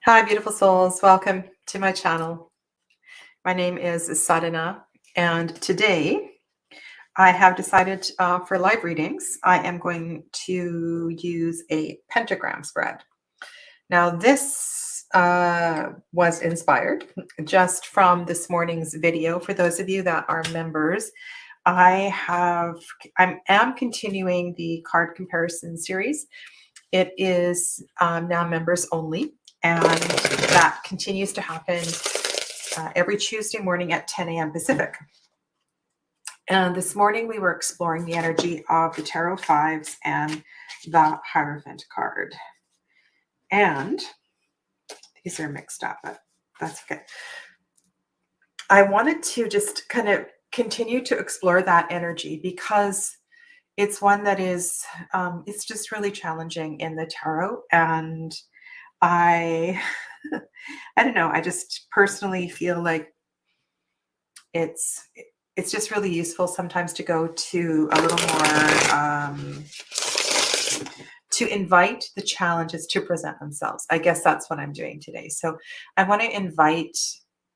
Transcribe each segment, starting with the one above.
Hi, beautiful souls. Welcome to my channel. My name is Sadhana, and today I have decided for live readings, I am going to use a pentagram spread. Now, this was inspired just from this morning's video. For those of you that are members, I am continuing the card comparison series. It is now members only, and that continues to happen every Tuesday morning at 10 a.m. Pacific. And this morning we were exploring the energy of the Tarot Fives and the Hierophant card. And these are mixed up, but that's okay. I wanted to just kind of continue to explore that energy because it's one that is, it's just really challenging in the tarot. And I don't know, I just personally feel like it's just really useful sometimes to go to a little more, to invite the challenges to present themselves. I guess that's what I'm doing today. So I want to invite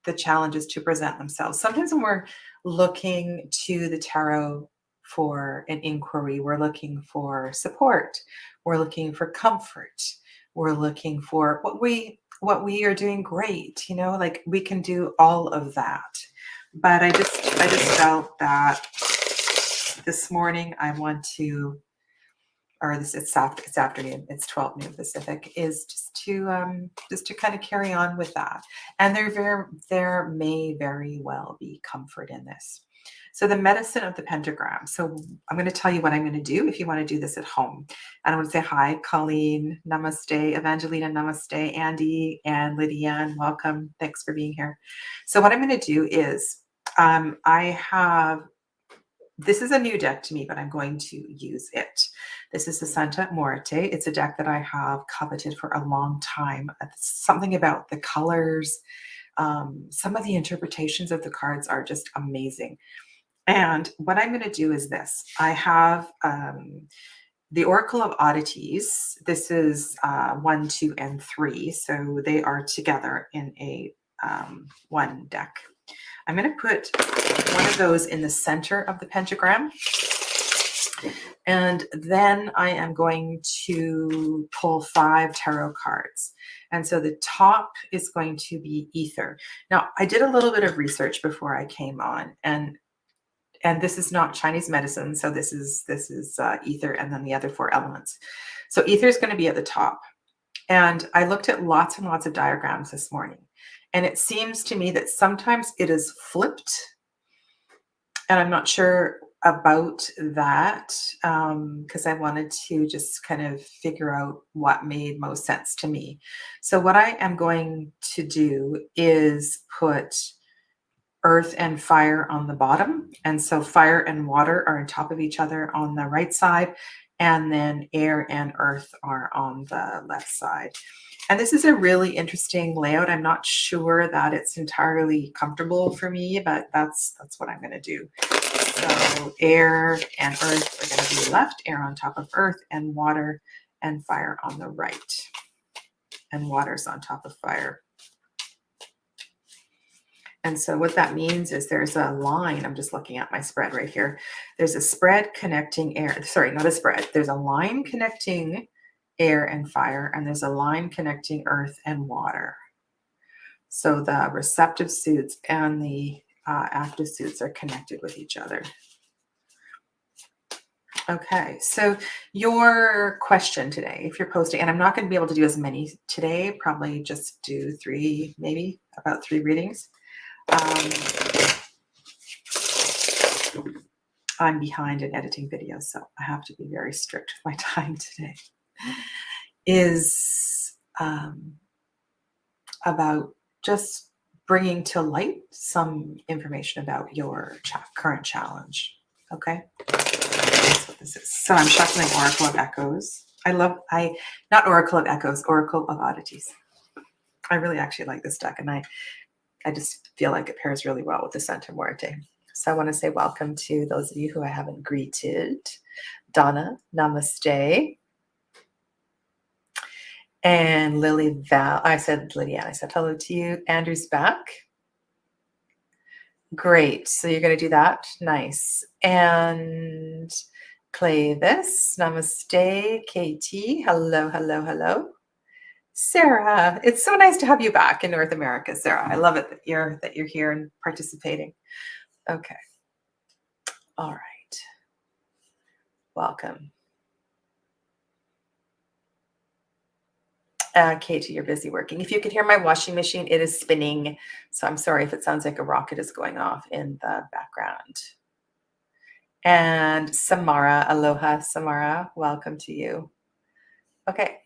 the challenges to present themselves. Sometimes when we're looking to the tarot for an inquiry, we're looking for support, we're looking for comfort, we're looking for what we are doing great, like we can do all of that. But I just felt that this morning I want to, or it's afternoon, it's 12 noon Pacific, is just to kind of carry on with that. And there may very well be comfort in this. So the medicine of the pentagram. So I'm going to tell you what I'm going to do if you want to do this at home. And I want to say hi, Colleen, namaste, Evangelina, namaste, Andy, and Lydia, welcome. Thanks for being here. So what I'm going to do is this is a new deck to me, but I'm going to use it. This is the Santa Muerte. It's a deck that I have coveted for a long time. Something about the colors, some of the interpretations of the cards are just amazing. And what I'm going to do is this. I have the Oracle of Oddities. This is 1, 2, and 3. So they are together in a one deck. I'm going to put one of those in the center of the pentagram. And then I am going to pull 5 tarot cards. And so the top is going to be ether. Now, I did a little bit of research before I came on, and this is not Chinese medicine. So this is ether and then the other 4 elements. So ether is going to be at the top. And I looked at lots and lots of diagrams this morning. And it seems to me that sometimes it is flipped. And I'm not sure about that because I wanted to just kind of figure out what made most sense to me. So what I am going to do is put earth and fire on the bottom. And so fire and water are on top of each other on the right side. And then air and earth are on the left side. And this is a really interesting layout. I'm not sure that it's entirely comfortable for me, but that's what I'm going to do. So air and earth are going to be left, air on top of earth, and water and fire on the right. And water's on top of fire. And so what that means is there's a line. I'm just looking at my spread right here. There's a spread connecting air. Sorry, not a spread. There's a line connecting air and fire, and there's a line connecting earth and water. So the receptive suits and the active suits are connected with each other. Okay, so your question today, if you're posting, and I'm not going to be able to do as many today, probably just do 3, maybe about 3 readings. I'm behind in editing videos, so I have to be very strict with my time today. Is about just bringing to light some information about your current challenge. Okay, that's what this is. So I'm shuffling Oracle of Echoes. Not Oracle of Echoes, Oracle of Oddities. I really actually like this deck, and I just feel like it pairs really well with the Santa Muerte. So I want to say welcome to those of you who I haven't greeted. Donna, namaste. And Lily Val, I said Lydia, I said hello to you. Andrew's back. Great. So you're going to do that. Nice. And Clavis, namaste. KT, hello, hello, hello. Sarah, it's so nice to have you back in North America, Sarah. I love it that you're here and participating. Okay. All right. Welcome. Katie, you're busy working. If you can hear my washing machine, it is spinning. So I'm sorry if it sounds like a rocket is going off in the background. And Samara, aloha, Samara, welcome to you. Okay.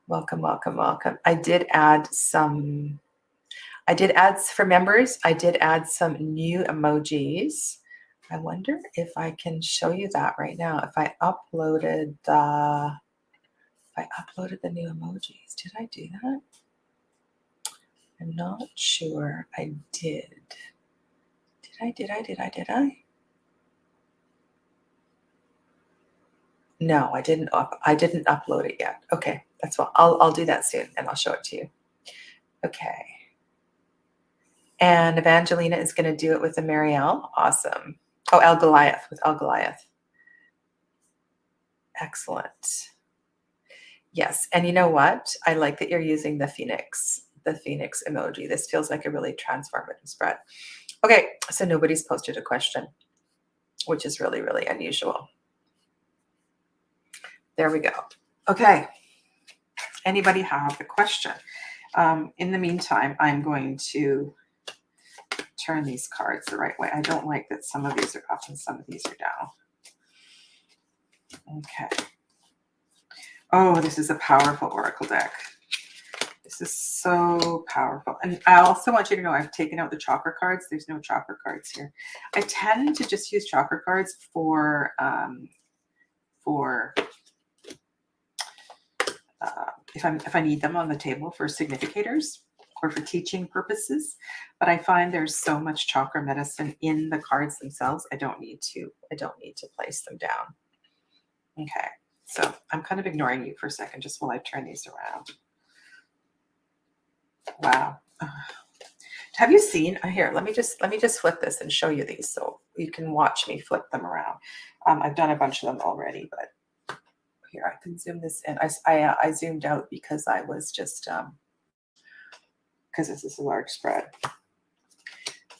Welcome, welcome, welcome. I did add for members, I did add some new emojis. I wonder if I can show you that right now. If I uploaded the new emojis, did I do that? I'm not sure I did. Did I? No, I didn't upload it yet. Okay, that's what I'll do that soon and I'll show it to you. Okay. And Evangelina is going to do it with the Marielle. Awesome. Oh, El Goliath, with El Goliath. Excellent. Yes, and you know what? I like that you're using the Phoenix emoji. This feels like a really transformative spread. Okay, so nobody's posted a question, which is really, really unusual. There we go. Okay. Anybody have a question? In the meantime, I'm going to turn these cards the right way. I don't like that some of these are up and some of these are down. Okay. Oh, this is a powerful oracle deck. This is so powerful. And I also want you to know I've taken out the chakra cards. There's no chakra cards here. I tend to just use chakra cards for if I need them on the table for significators or for teaching purposes. But I find there's so much chakra medicine in the cards themselves. I don't need to place them down. Okay. So I'm kind of ignoring you for a second just while I turn these around. Wow. Have you seen here? Let me just flip this and show you these so you can watch me flip them around. I've done a bunch of them already, but here I can zoom this in. I zoomed out because I was just because this is a large spread.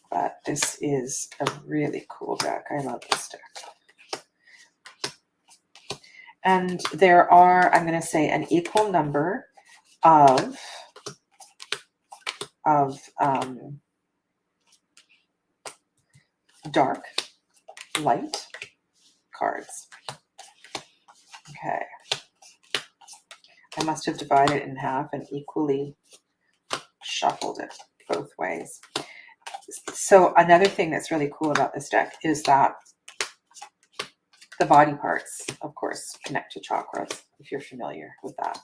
But this is a really cool deck. I love this deck. And there are, I'm going to say, an equal number of dark, light cards. Okay. I must have divided it in half and equally shuffled it both ways. So another thing that's really cool about this deck is that the body parts, of course, connect to chakras, if you're familiar with that.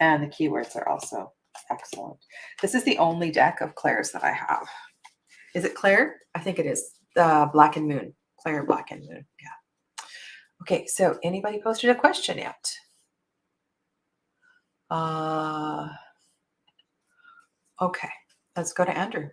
And the keywords are also excellent. This is the only deck of Claire's that I have. Is it Claire? I think it is. The Black and Moon. Claire Black and Moon. Yeah. Okay, so anybody posted a question yet? Okay, let's go to Andrew.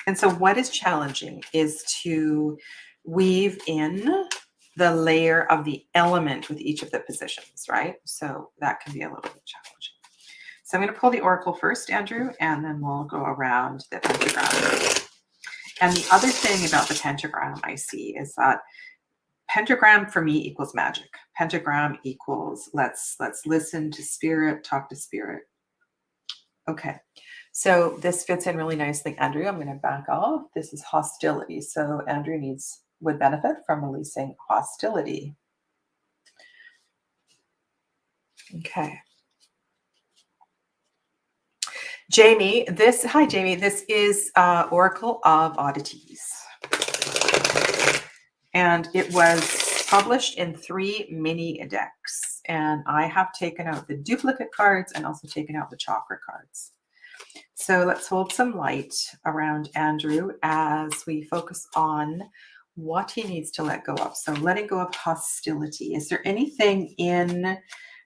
And so what is challenging is to weave in the layer of the element with each of the positions, right? So that can be a little bit challenging. So I'm going to pull the oracle first, Andrew, and then we'll go around the pentagram. And the other thing about the pentagram I see is that pentagram for me equals magic. Pentagram equals let's listen to spirit, talk to spirit. Okay. So this fits in really nicely, Andrew. I'm going to back off. This is hostility. So Andrew would benefit from releasing hostility. Okay. Jamie, hi Jamie, this is Oracle of Oddities. And it was published in 3 mini decks. and I have taken out the duplicate cards and also taken out the chakra cards. So let's hold some light around Andrew as we focus on what he needs to let go of. So letting go of hostility. Is there anything in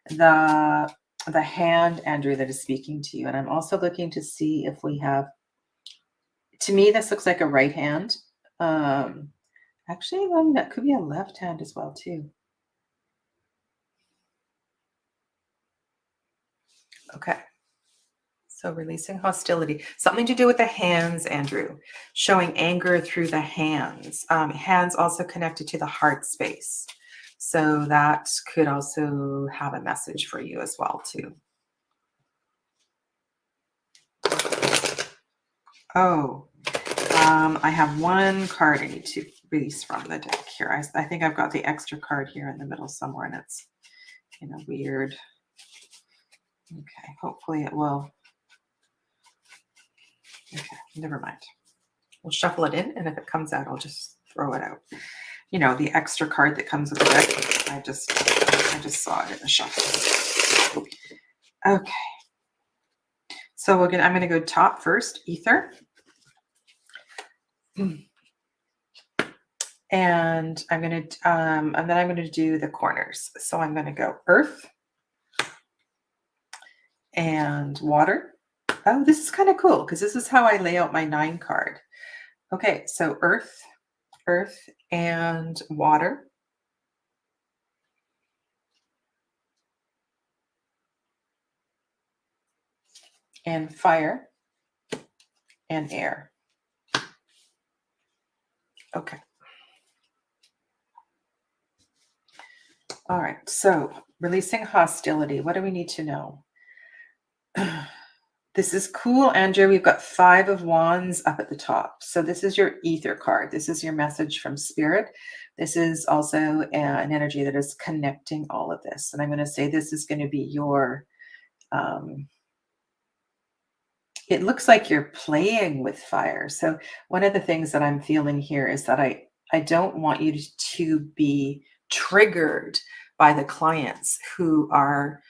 the hand, Andrew, that is speaking to you? And I'm also looking to see if we have, to me, this looks like a right hand. Actually, that could be a left hand as well, too. Okay. So releasing hostility, something to do with the hands, Andrew, showing anger through the hands. Hands also connected to the heart space. So that could also have a message for you as well, too. Oh, I have one card I need to release from the deck here. I think I've got the extra card here in the middle somewhere, and it's weird. Okay, hopefully it will. Okay, never mind. We'll shuffle it in, and if it comes out, I'll just throw it out. The extra card that comes with the deck. I just saw it in the shuffle. Okay. So I'm going to go top first, ether. And I'm going to, and then I'm going to do the corners. So I'm going to go earth and water. Oh, this is kind of cool because this is how I lay out my 9 card. Okay, so earth and water. And fire and air. Okay. All right, so releasing hostility. What do we need to know? This is cool, Andrew. We've got 5 of Wands up at the top. So this is your ether card. This is your message from spirit. This is also an energy that is connecting all of this. And I'm going to say this is going to be your, it looks like you're playing with fire. So one of the things that I'm feeling here is that I don't want you to be triggered by the clients who are,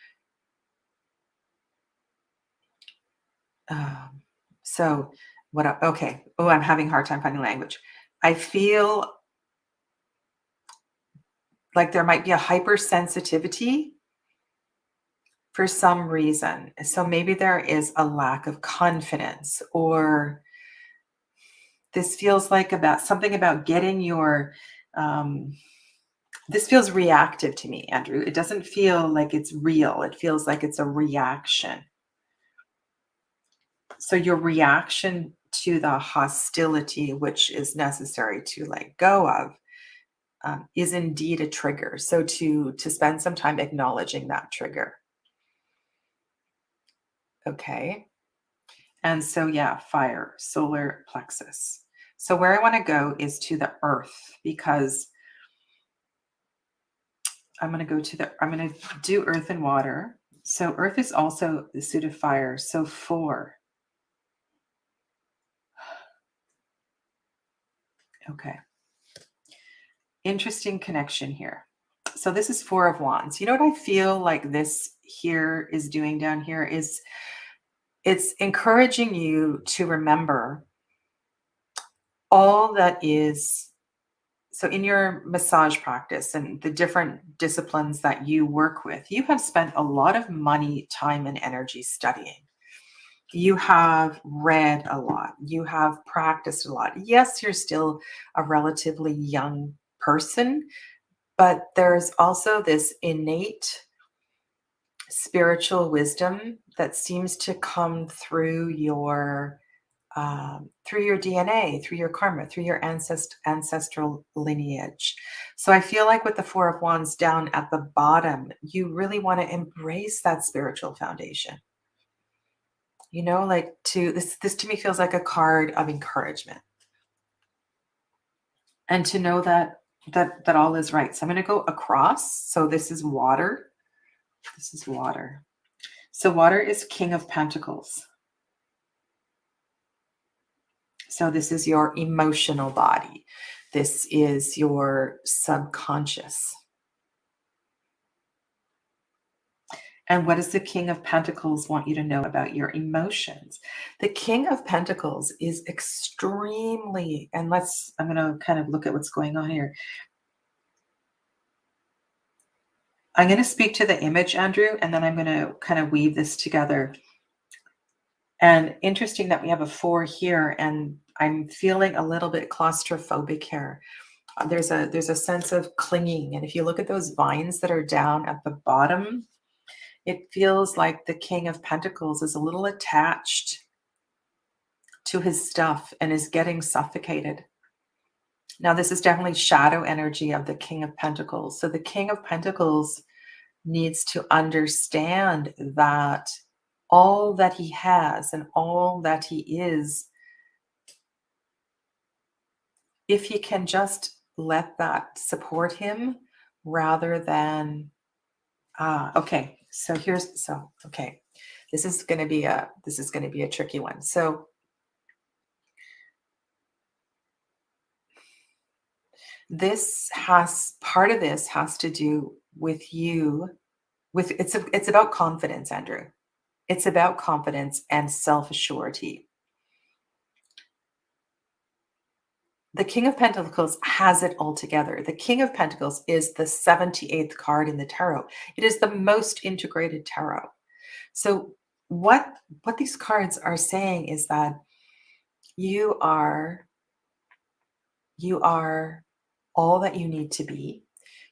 so what, okay. Oh, I'm having a hard time finding language. I feel like there might be a hypersensitivity for some reason. So maybe there is a lack of confidence, or this feels like something about getting your, this feels reactive to me, Andrew. It doesn't feel like it's real. It feels like it's a reaction. So your reaction to the hostility, which is necessary to let go of, is indeed a trigger. So to spend some time acknowledging that trigger. Okay. And so, yeah, fire, solar plexus. So where I want to go is to the earth, because I'm going to do earth and water. So earth is also the suit of fire. So 4. Okay. Interesting connection here. So this is 4 of Wands. You know what I feel like this here is doing down here is it's encouraging you to remember all that is. So in your massage practice and the different disciplines that you work with, you have spent a lot of money, time, and energy studying. You have read a lot. You have practiced a lot. Yes, you're still a relatively young person, but there's also this innate spiritual wisdom that seems to come through your DNA, through your karma, through your ancestral lineage. So I feel like with the 4 of Wands down at the bottom, you really want to embrace that spiritual foundation. Like this to me feels like a card of encouragement. And to know that all is right. So I'm going to go across. So this is water. This is water. So water is King of Pentacles. So this is your emotional body. This is your subconscious. And what does the King of Pentacles want you to know about your emotions? The King of Pentacles is extremely, and I'm going to kind of look at what's going on here. I'm going to speak to the image, Andrew, and then I'm going to kind of weave this together. And interesting that we have a 4 here, and I'm feeling a little bit claustrophobic here. There's a sense of clinging. And if you look at those vines that are down at the bottom, it feels like the King of Pentacles is a little attached to his stuff and is getting suffocated. Now, this is definitely shadow energy of the King of Pentacles. So the King of Pentacles needs to understand that all that he has and all that he is, if he can just let that support him rather than okay. So okay. This is going to be a tricky one. So part of this has to do with you, it's about confidence, Andrew. It's about confidence and self-assurity. The King of Pentacles has it all together. The King of Pentacles is the 78th card in the tarot. It is the most integrated tarot. So what these cards are saying is that you are all that you need to be.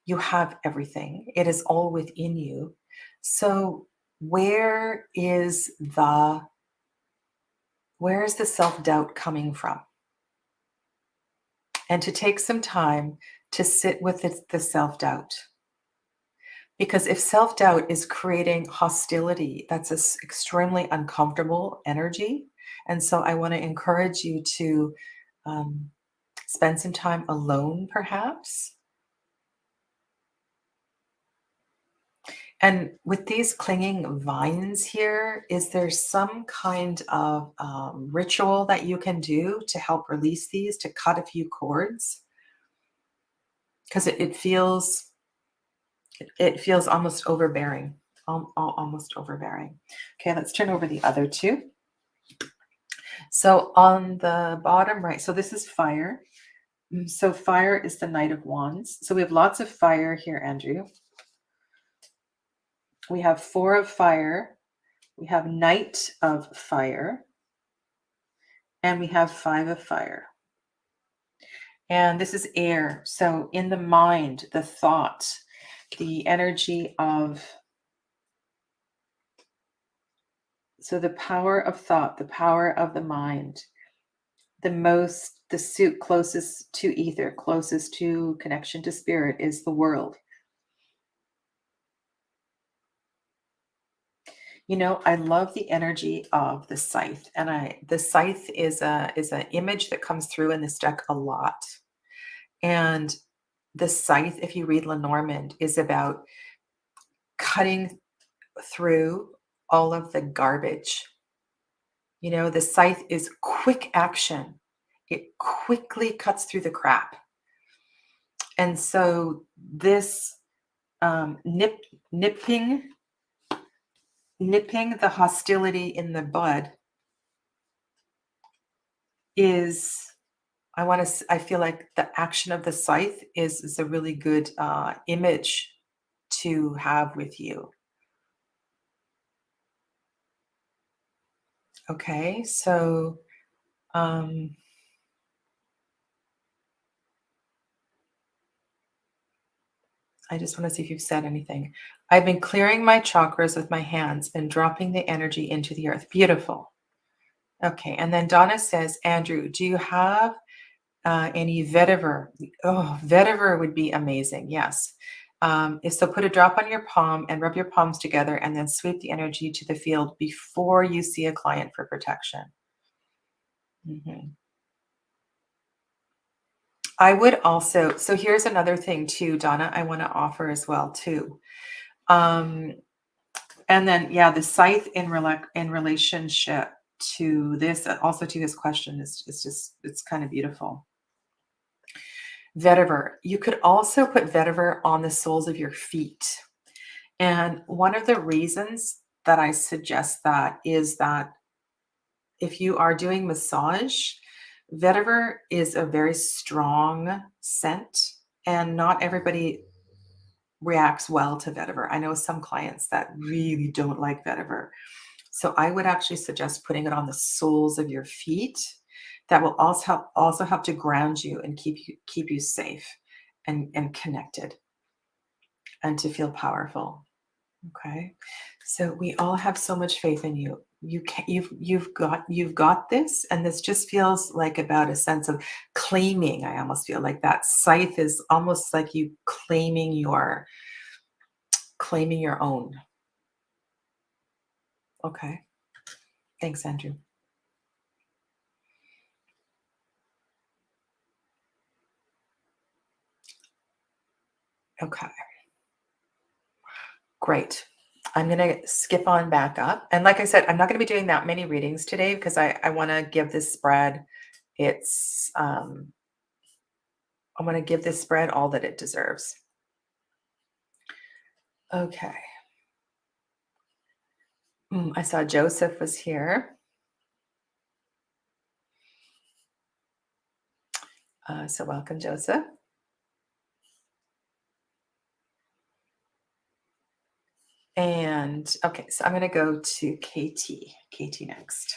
You have everything. It is all within you. So where is the self-doubt coming from? And to take some time to sit with the self-doubt. Because if self-doubt is creating hostility, that's an extremely uncomfortable energy. And so I want to encourage you to spend some time alone, perhaps. And with these clinging vines here, is there some kind of ritual that you can do to help release these, to cut a few cords? Because it feels almost overbearing, almost overbearing. Okay, let's turn over the other two. So on the bottom right, so this is fire. So fire is the Knight of Wands. So we have lots of fire here, Andrew. We have 4 of fire. We have Knight of Fire. And we have 5 of fire. And this is air. So in the mind, the thought, the energy of, so the power of thought, the power of the mind, the suit closest to ether, closest to connection to spirit is the world. You know, I love the energy of the scythe, and the scythe is an image that comes through in this deck a lot. And the scythe, if you read Lenormand, is about cutting through all of the garbage. You know, the scythe is quick action. It quickly cuts through the crap. And so this nipping the hostility in the bud is, I feel like the action of the scythe is a really good image to have with you. Okay, so I just want to see if you've said anything. I've been clearing my chakras with my hands and dropping the energy into the earth. Beautiful. Okay, and then Donna says, Andrew, do you have any vetiver? Oh, vetiver would be amazing. Yes. If so, put a drop on your palm and rub your palms together and then sweep the energy to the field before you see a client for protection. Mm-hmm. I would also, so here's another thing too, Donna, I want to offer as well too. And then, yeah, the scythe in relationship to this, also to this question is just, it's kind of beautiful. Vetiver. You could also put vetiver on the soles of your feet. And one of the reasons that I suggest that is that if you are doing massage, vetiver is a very strong scent, and not everybody reacts well to vetiver. I know some clients that really don't like vetiver. So I would actually suggest putting it on the soles of your feet. That will also help to ground you and keep you safe and connected and to feel powerful. Okay. So we all have so much faith in you. You've got this, and this just feels like about a sense of claiming. I almost feel like that scythe is almost like you claiming your own. Okay. Thanks, Andrew. Okay. Great. I'm going to skip on back up. And like I said, I'm not going to be doing that many readings today because I want to give this spread I want to give this spread all that it deserves. Okay. I saw Joseph was here. So welcome, Joseph. And okay, so I'm going to go to KT. KT next.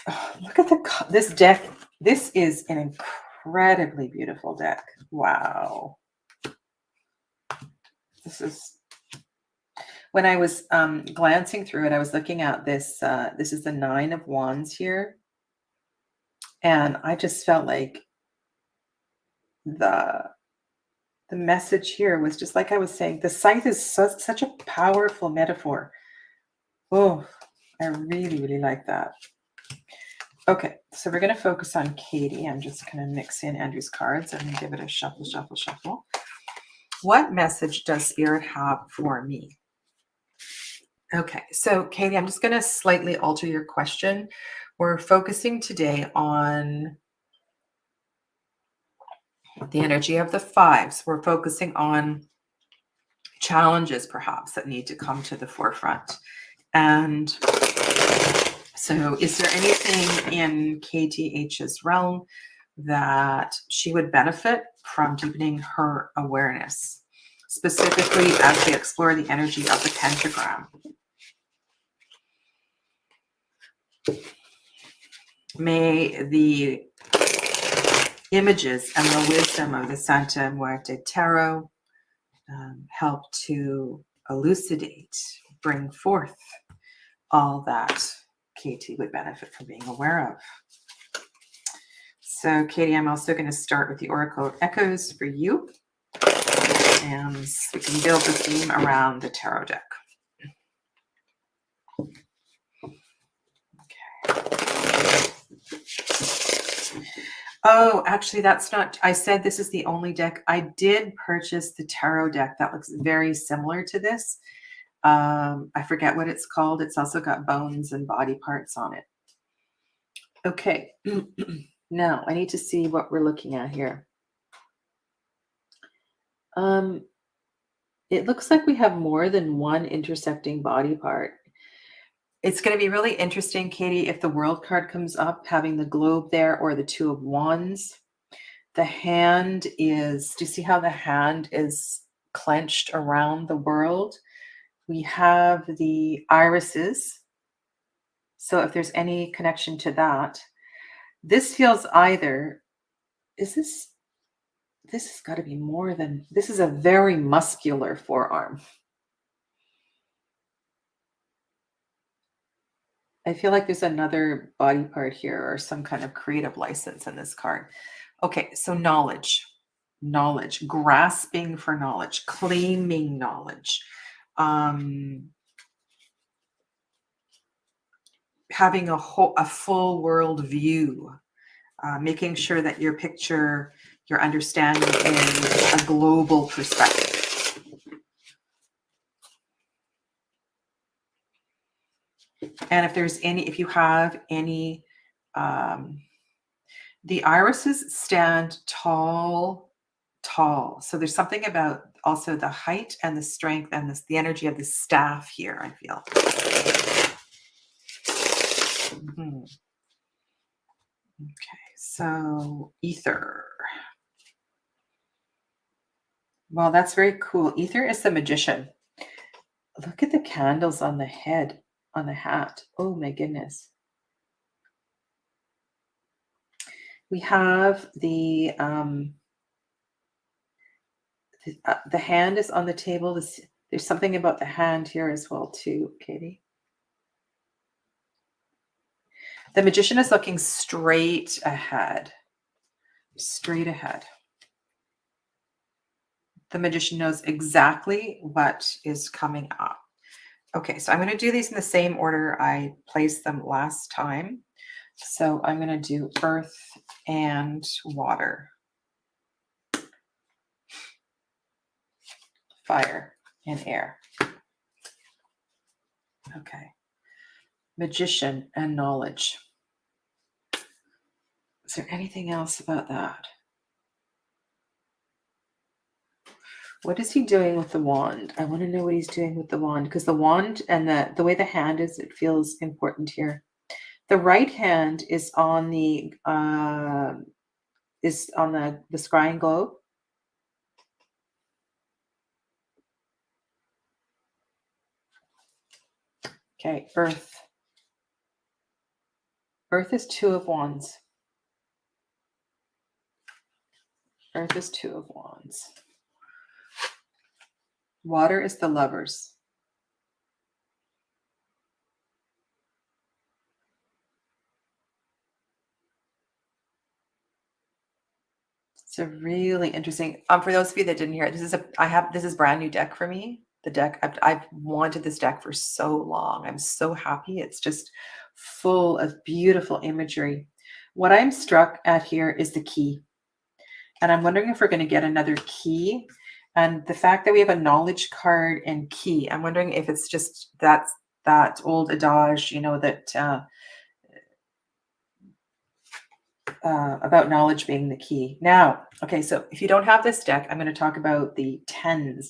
Oh, look at this deck. This is an incredibly beautiful deck. Wow. This is, when I was glancing through it, I was looking at this. This is the 9 of Wands here. And I just felt like the message here was just like I was saying, the scythe is such a powerful metaphor. Oh, I really, really like that. Okay, so we're going to focus on Katie. I'm just going to mix in Andrew's cards and give it a shuffle, shuffle, shuffle. What message does Spirit have for me? Okay, so Katie, I'm just going to slightly alter your question. We're focusing today on the energy of the fives. We're focusing on challenges, perhaps, that need to come to the forefront. And so is there anything in KTH's realm that she would benefit from deepening her awareness, specifically as we explore the energy of the Pentagram? May the images and the wisdom of the Santa Muerte Tarot help to elucidate, bring forth all that Katie would benefit from being aware of. So, Katie, I'm also going to start with the Oracle Echoes for you, and we can build the theme around the tarot deck. Okay. Oh, actually, that's not, I said this is the only deck. I did purchase the tarot deck that looks very similar to this. I forget what it's called. It's also got bones and body parts on it. Okay. Now I need to see what we're looking at here. It looks like we have more than one intersecting body part. It's going to be really interesting, Katie, if the World card comes up, having the globe there or the 2 of Wands. The hand is, do you see how the hand is clenched around the world? We have the irises. So if there's any connection to that, this feels either, this has got to be more than, this is a very muscular forearm. I feel like there's another body part here or some kind of creative license in this card. Okay, so knowledge, grasping for knowledge, claiming knowledge, having a full world view, making sure that your understanding is a global perspective. And if you have any The irises stand tall, tall. So there's something about also the height and the strength and the energy of the staff here, I feel. Okay, so ether. Well, that's very cool. Ether is the magician. Look at the candles on the head, on the hat. Oh my goodness. We have the hand is on the table. There's something about the hand here as well too, Katie. The magician is looking straight ahead. Straight ahead. The magician knows exactly what is coming up. Okay, so I'm going to do these in the same order I placed them last time. So I'm going to do earth and water. Fire and air. Okay. Magician and knowledge. Is there anything else about that? What is he doing with the wand? I want to know what he's doing with the wand, because the wand and the way the hand is, it feels important here. The right hand is on the scrying globe. Okay, earth. Earth is 2 of wands. Earth is 2 of wands. Water is the lovers. It's a really interesting. For those of you that didn't hear it, this is brand new deck for me. The deck I've wanted this deck for so long. I'm so happy. It's just full of beautiful imagery. What I'm struck at here is the key, and I'm wondering if we're going to get another key. And the fact that we have a knowledge card and key, I'm wondering if it's just that old adage, you know, that about knowledge being the key. Now, okay, so if you don't have this deck, I'm going to talk about the 10s.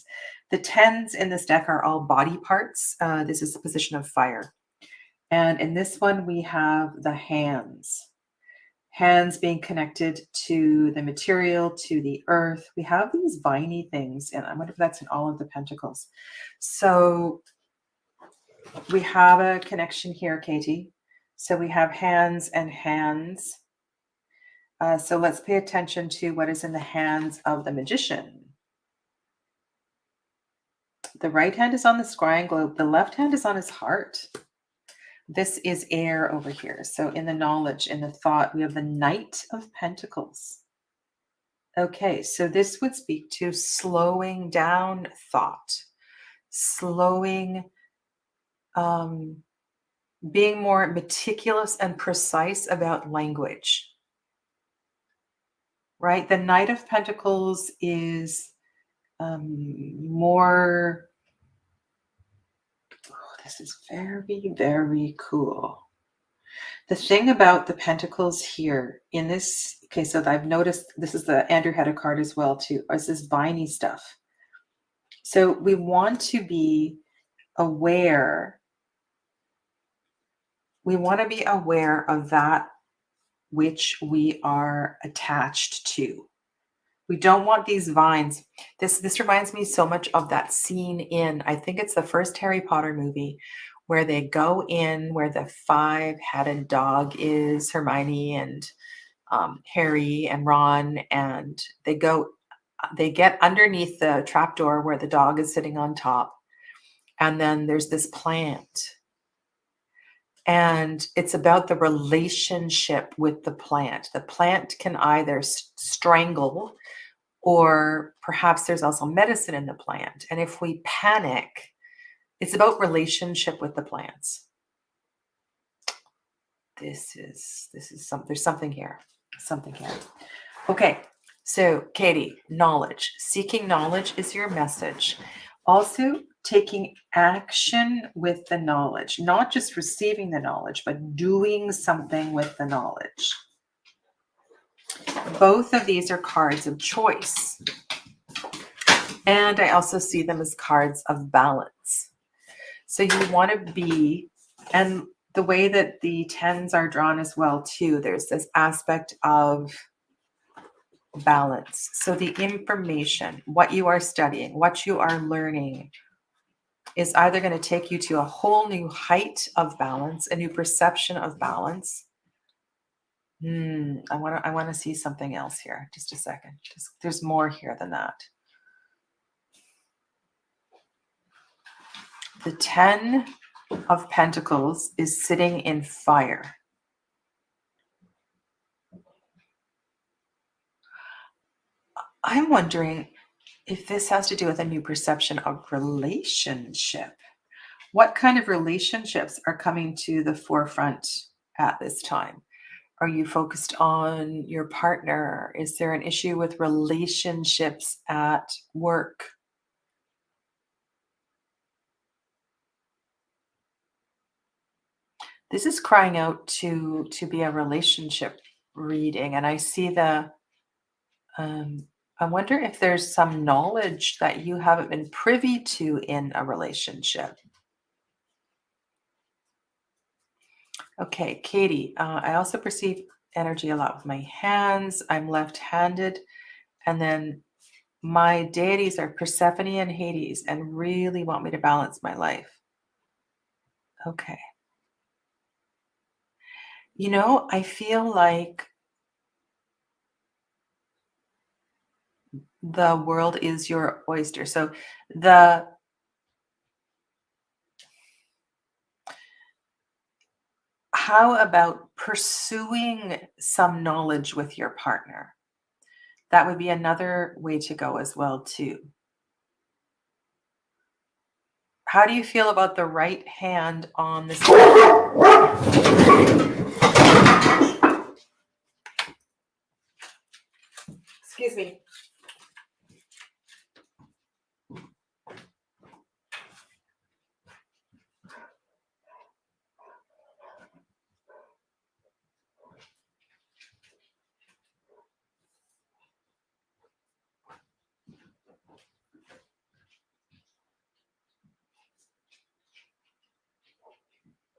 The 10s in this deck are all body parts. This is the position of fire. And in this one, we have the hands. Hands being connected to the material, to the earth. We have these viney things, and I wonder if that's in all of the pentacles. So we have a connection here, Katie. So we have hands and hands. So let's pay attention to what is in the hands of the magician. The right hand is on the scrying globe. The left hand is on his heart. This is air over here. So in the knowledge, in the thought, we have the Knight of Pentacles. Okay, so this would speak to slowing down thought, slowing, being more meticulous and precise about language. Right? The Knight of Pentacles is more, this is very, very cool. The thing about the pentacles here in this, okay, so I've noticed this is the Andrew Hedda card as well too, is this viney stuff. So we want to be aware. We want to be aware of that which we are attached to. We don't want these vines. This reminds me so much of that scene in, I think it's the first Harry Potter movie, where they go in where the 5-headed dog is, Hermione and Harry and Ron, and they get underneath the trapdoor where the dog is sitting on top. And then there's this plant. And it's about the relationship with the plant. The plant can either strangle, or perhaps there's also medicine in the plant. And if we panic, it's about relationship with the plants. There's something here. Okay, so Katie, knowledge. Seeking knowledge is your message. Also, taking action with the knowledge, not just receiving the knowledge, but doing something with the knowledge. Both of these are cards of choice. And I also see them as cards of balance. So you want to be, and the way that the tens are drawn as well too, there's this aspect of balance. So the information, what you are studying, what you are learning is either going to take you to a whole new height of balance, a new perception of balance. I want to see something else here. Just a second. There's more here than that. The 10 of Pentacles is sitting in fire. I'm wondering if this has to do with a new perception of relationship. What kind of relationships are coming to the forefront at this time? Are you focused on your partner? Is there an issue with relationships at work? This is crying out to be a relationship reading, and I see the I wonder if there's some knowledge that you haven't been privy to in a relationship. Okay, Katie, I also perceive energy a lot with my hands. I'm left-handed, and then my deities are Persephone and Hades and really want me to balance my life. Okay. You know, I feel like the world is your oyster. So how about pursuing some knowledge with your partner? That would be another way to go as well too. How do you feel about the right hand on this? Excuse me.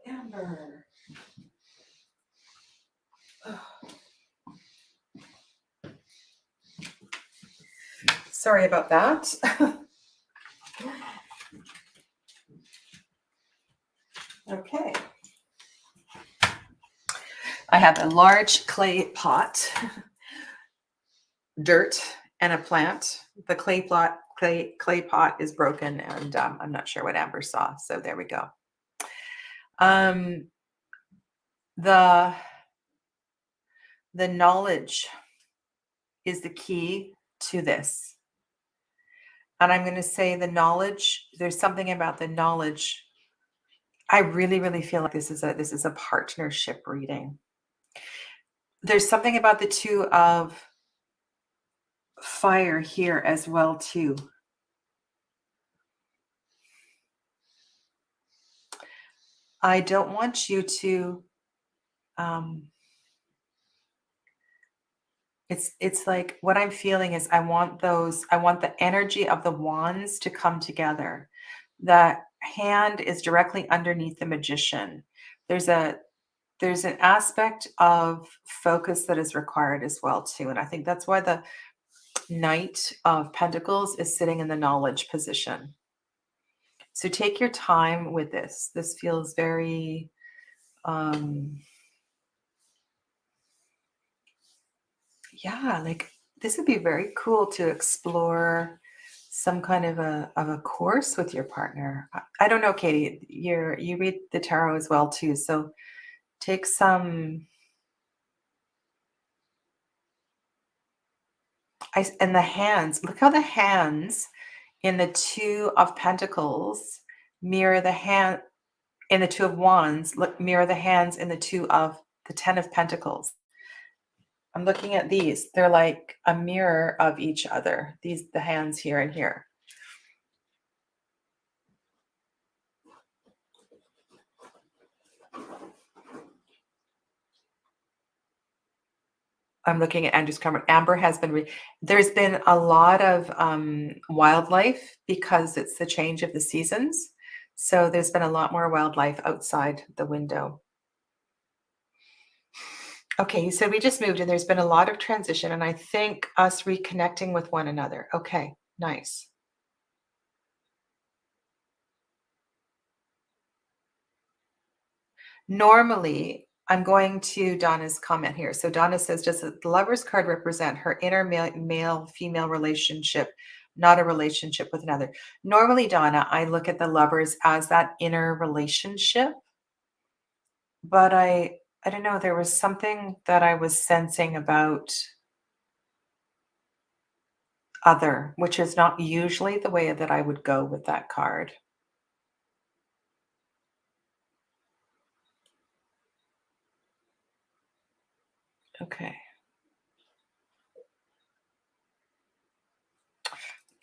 Amber. Sorry about that. Okay. I have a large clay pot, dirt, and a plant. The clay pot is broken, and I'm not sure what Amber saw. So there we go. The knowledge is the key to this. And I'm going to say the knowledge, there's something about the knowledge. I really, really feel like this is a partnership reading. There's something about the two of fire here as well too. I don't want you to it's like what I'm feeling is I want the energy of the wands to come together. The hand is directly underneath the magician. There's an aspect of focus that is required as well too. And I think that's why the Knight of Pentacles is sitting in the knowledge position. So take your time with this. This feels very yeah, like this would be very cool to explore some kind of a course with your partner. I don't know, Katie, you read the tarot as well too. So take some and the hands, look how the hands in the Two of Pentacles mirror the hand in the Two of Wands, mirror the hands in the the Ten of Pentacles. I'm looking at these. They're like a mirror of each other. The hands here and here. I'm looking at Andrew's comment. Amber has been, there's been a lot of wildlife because it's the change of the seasons. So there's been a lot more wildlife outside the window. Okay, so we just moved and there's been a lot of transition, and I think us reconnecting with one another. Okay, nice. Normally, I'm going to Donna's comment here. So Donna says, does the Lover's card represent her inner male-female relationship, not a relationship with another? Normally, Donna, I look at the Lovers as that inner relationship, but I don't know, there was something that I was sensing about other, which is not usually the way that I would go with that card. Okay.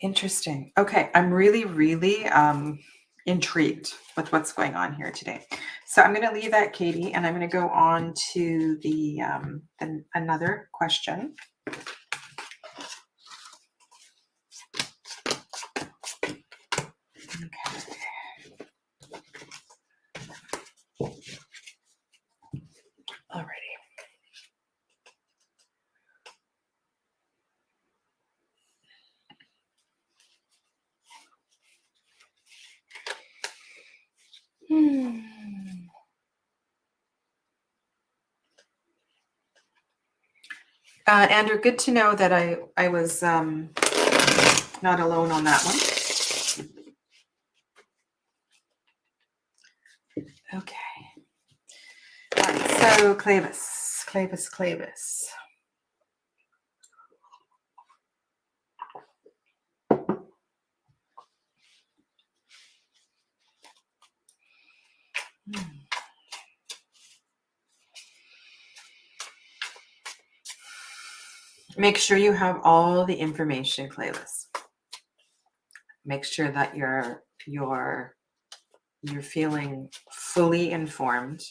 Interesting. Okay, I'm really, really intrigued with what's going on here today. So I'm going to leave that, Katie, and I'm going to go on to the another question. Okay. Alrighty. Andrew, good to know that I was not alone on that one. Okay. All right, so Clavis. Make sure you have all the information, Clavis. Make sure that you're feeling fully informed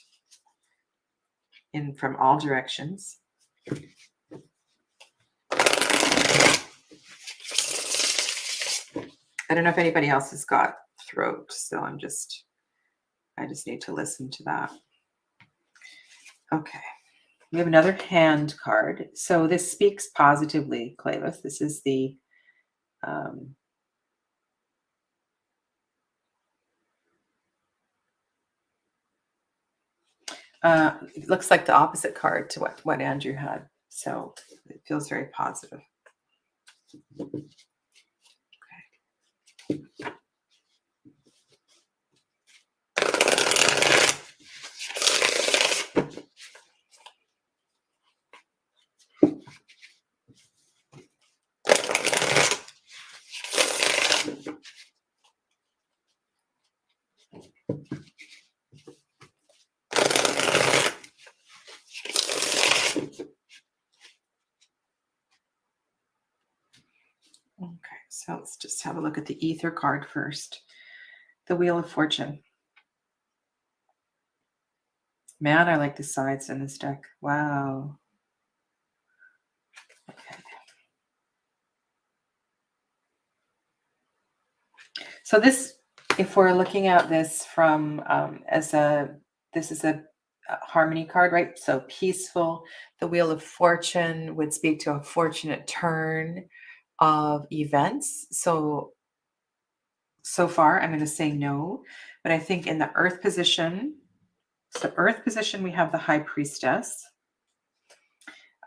from all directions. I don't know if anybody else has got throat, so I just need to listen to that. Okay. We have another hand card. So this speaks positively, Clavis. This is the it looks like the opposite card to what Andrew had. So it feels very positive. Okay. Okay, so let's just have a look at the Ether card first. The Wheel of Fortune. Man, I like the sides in this deck. Wow. Okay. So this, if we're looking at this from this is a harmony card, right? So peaceful. The Wheel of Fortune would speak to a fortunate turn of events. So far, I'm going to say no, but I think in the Earth position, we have the High Priestess.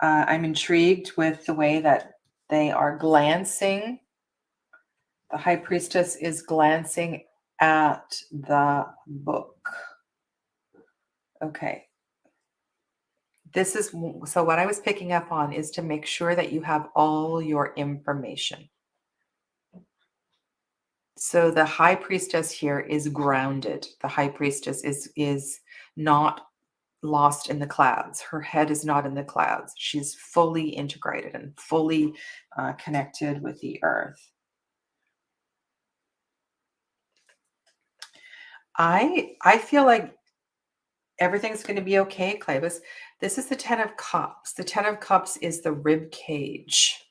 I'm intrigued with the way that they are glancing. The High Priestess is glancing at the book. Okay. This is, so what I was picking up on is to make sure that you have all your information. So the High Priestess here is grounded. The High Priestess is not lost in the clouds. Her head is not in the clouds. She's fully integrated and fully connected with the earth. I feel like everything's going to be okay, Clavis. This is the 10 of Cups. The 10 of Cups is the rib cage.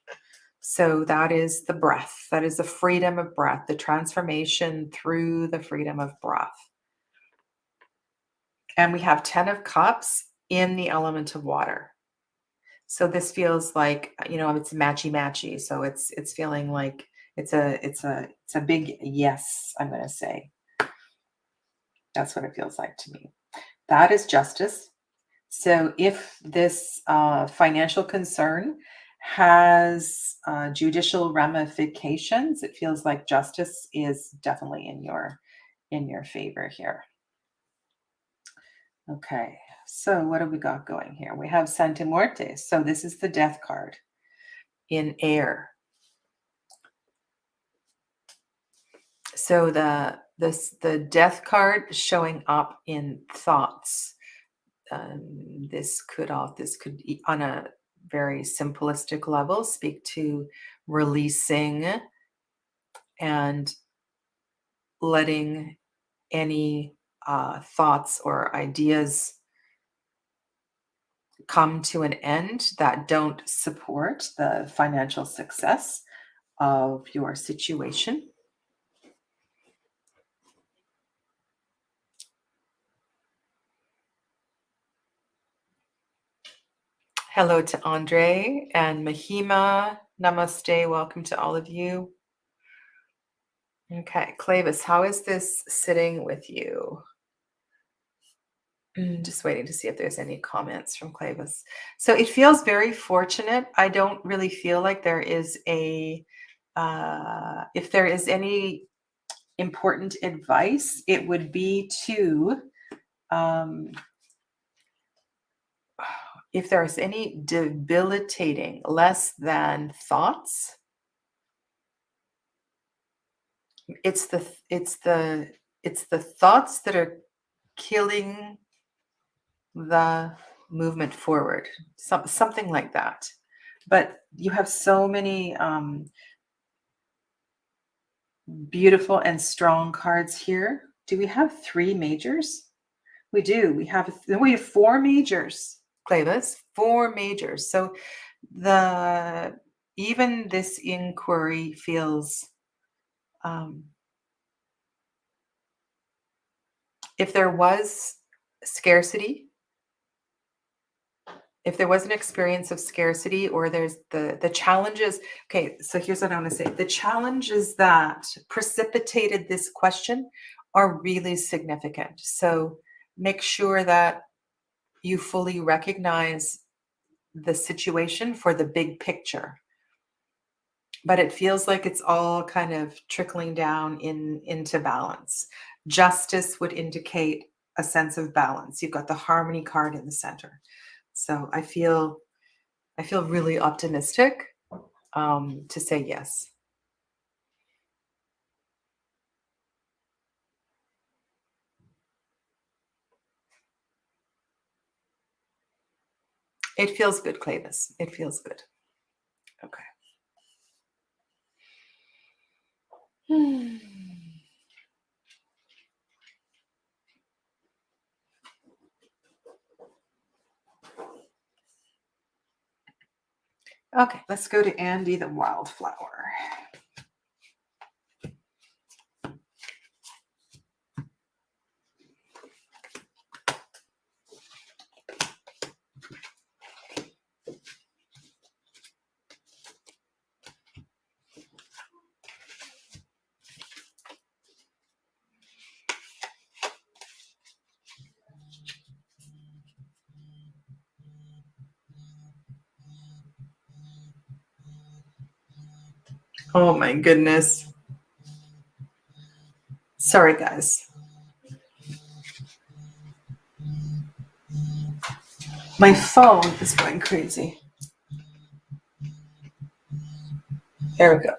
So that is the breath. That is the freedom of breath, the transformation through the freedom of breath. And we have 10 of Cups in the element of water. So this feels like, you know, it's matchy-matchy. So it's feeling like it's a big yes, I'm going to say. That's what it feels like to me. That is justice. So if this financial concern has judicial ramifications, it feels like justice is definitely in your favor here. Okay, so what have we got going here? We have Santa Muerte. So this is the death card in air. So the death card showing up in thoughts. This could on a very simplistic level speak to releasing and letting any thoughts or ideas come to an end that don't support the financial success of your situation. Hello to Andre and Mahima. Namaste. Welcome to all of you. Okay, Clavis, how is this sitting with you? Just waiting to see if there's any comments from Clavis. So it feels very fortunate. I don't really feel like there is if there is any important advice, it would be to, if there's any debilitating less than thoughts, it's the thoughts that are killing the movement forward, something like that. But you have so many beautiful and strong cards here. Do we have 3 majors? We do. We have 4 majors, Clavis, 4 majors. So even this inquiry feels, if there was scarcity, if there was an experience of scarcity, or there's the challenges. Okay, so here's what I want to say. The challenges that precipitated this question are really significant. So make sure that you fully recognize the situation for the big picture. But it feels like it's all kind of trickling down into balance. Justice would indicate a sense of balance. You've got the harmony card in the center. So I feel really optimistic to say yes. It feels good, Clavis. It feels good. Okay. Okay, let's go to Andy the Wildflower. Oh my goodness. Sorry, guys. My phone is going crazy. There we go.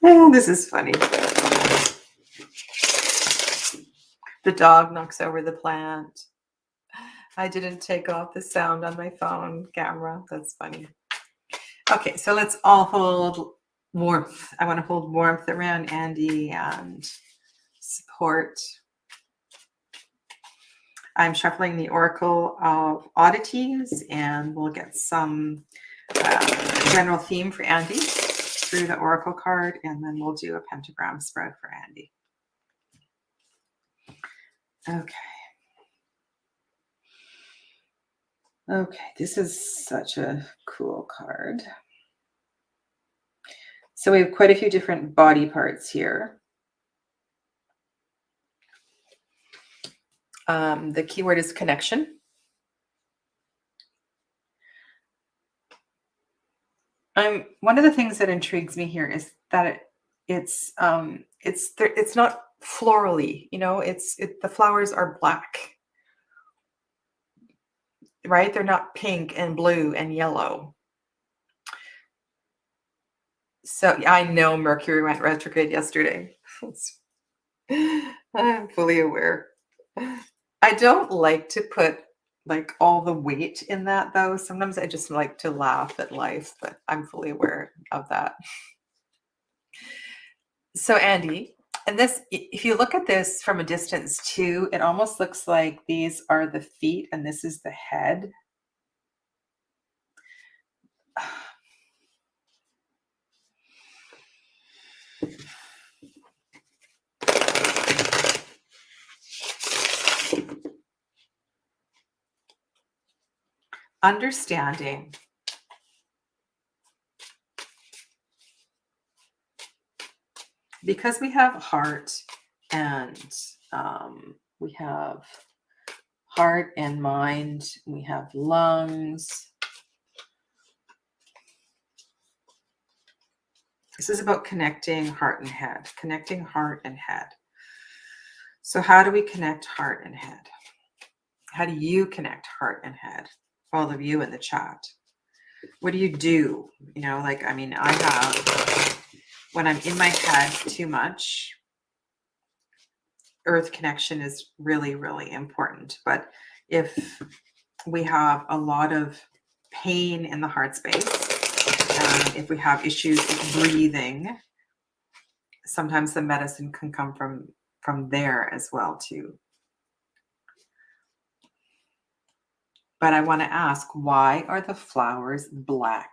Oh, this is funny. The dog knocks over the plant. I didn't take off the sound on my phone camera. That's funny. Okay, so let's all hold warmth. I want to hold warmth around Andy and support. I'm shuffling the Oracle of Oddities, and we'll get some general theme for Andy through the Oracle card, and then we'll do a pentagram spread for Andy. Okay. Okay, this is such a cool card. So we have quite a few different body parts here. The keyword is connection. One of the things that intrigues me here is that it's not florally, you know, the flowers are black, right? They're not pink and blue and yellow. So I know Mercury went retrograde yesterday. I'm fully aware. I don't like to put like all the weight in that though. Sometimes I just like to laugh at life, but I'm fully aware of that. So Andy, and this, if you look at this from a distance too, it almost looks like these are the feet and this is the head. Understanding because we have heart and we have heart and mind, we have lungs. This is about connecting heart and head, connecting heart and head. So how do we connect heart and head? How do you connect heart and head? All of you in the chat. What do you do? You know, like, I mean, I have, when I'm in my head too much, earth connection is really, really important. But if we have a lot of pain in the heart space, if we have issues with breathing, sometimes the medicine can come from there as well too. But I want to ask, why are the flowers black?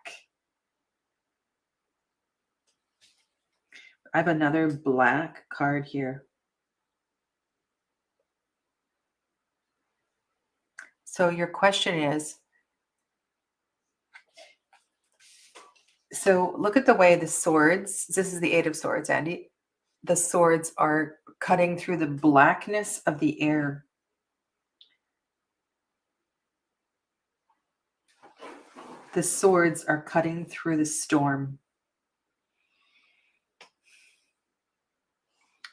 I have another black card here. So your question is, so look at the way the swords, this is the Eight of Swords, Andy. The swords are cutting through the blackness of the air. The swords are cutting through the storm.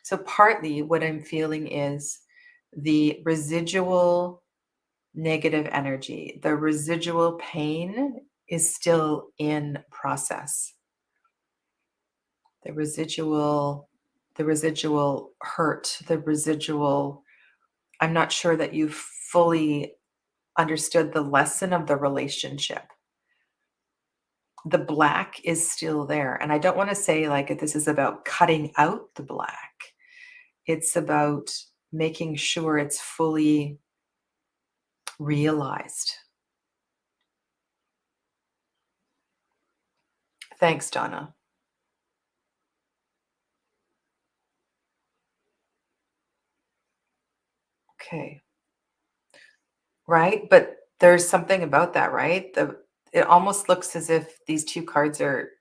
So partly what I'm feeling is the residual negative energy, the residual pain is still in process. The residual hurt, the residual, I'm not sure that you've fully understood the lesson of the relationship. The black is still there. And I don't want to say like this is about cutting out the black. It's about making sure it's fully realized. Thanks, Donna. Okay. Right? But there's something about that, right? It almost looks as if these two cards are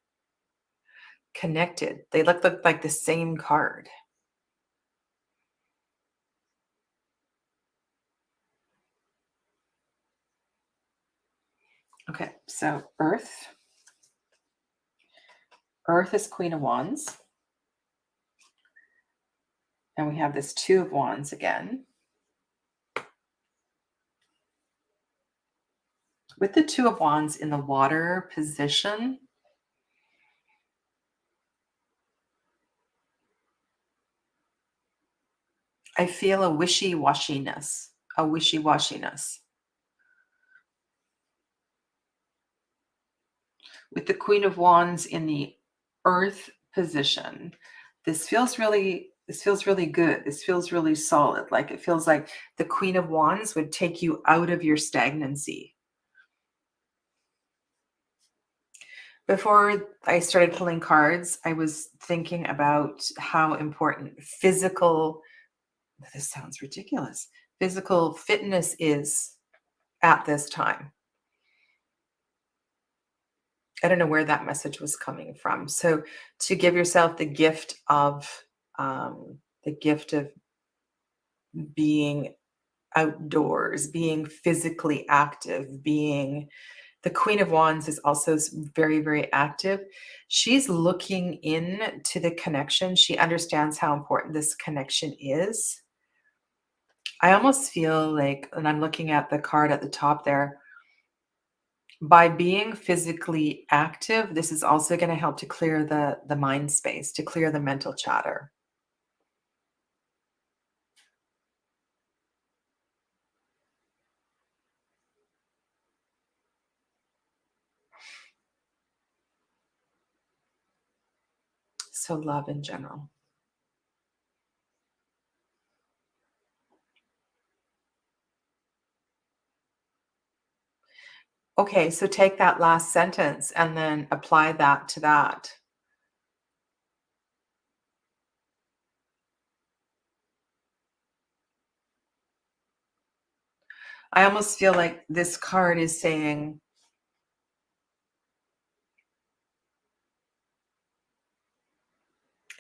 connected. They look like the same card. Okay, so Earth. Earth is Queen of Wands. And we have this Two of Wands again. With the Two of Wands in the water position, I feel a wishy-washiness, with the Queen of Wands in the Earth position. This feels really good. This feels really solid. Like it feels like the Queen of Wands would take you out of your stagnancy. Before I started pulling cards, I was thinking about how important physical, this sounds ridiculous, physical fitness is at this time. I don't know where that message was coming from. So to give yourself the gift of being outdoors, being physically active, being the Queen of Wands is also very, very active. She's looking in to the connection. She understands how important this connection is. I almost feel like, and I'm looking at the card at the top there, by being physically active, this is also going to help to clear the mind space, to clear the mental chatter. So love in general. Okay, so take that last sentence and then apply that to that. I almost feel like this card is saying,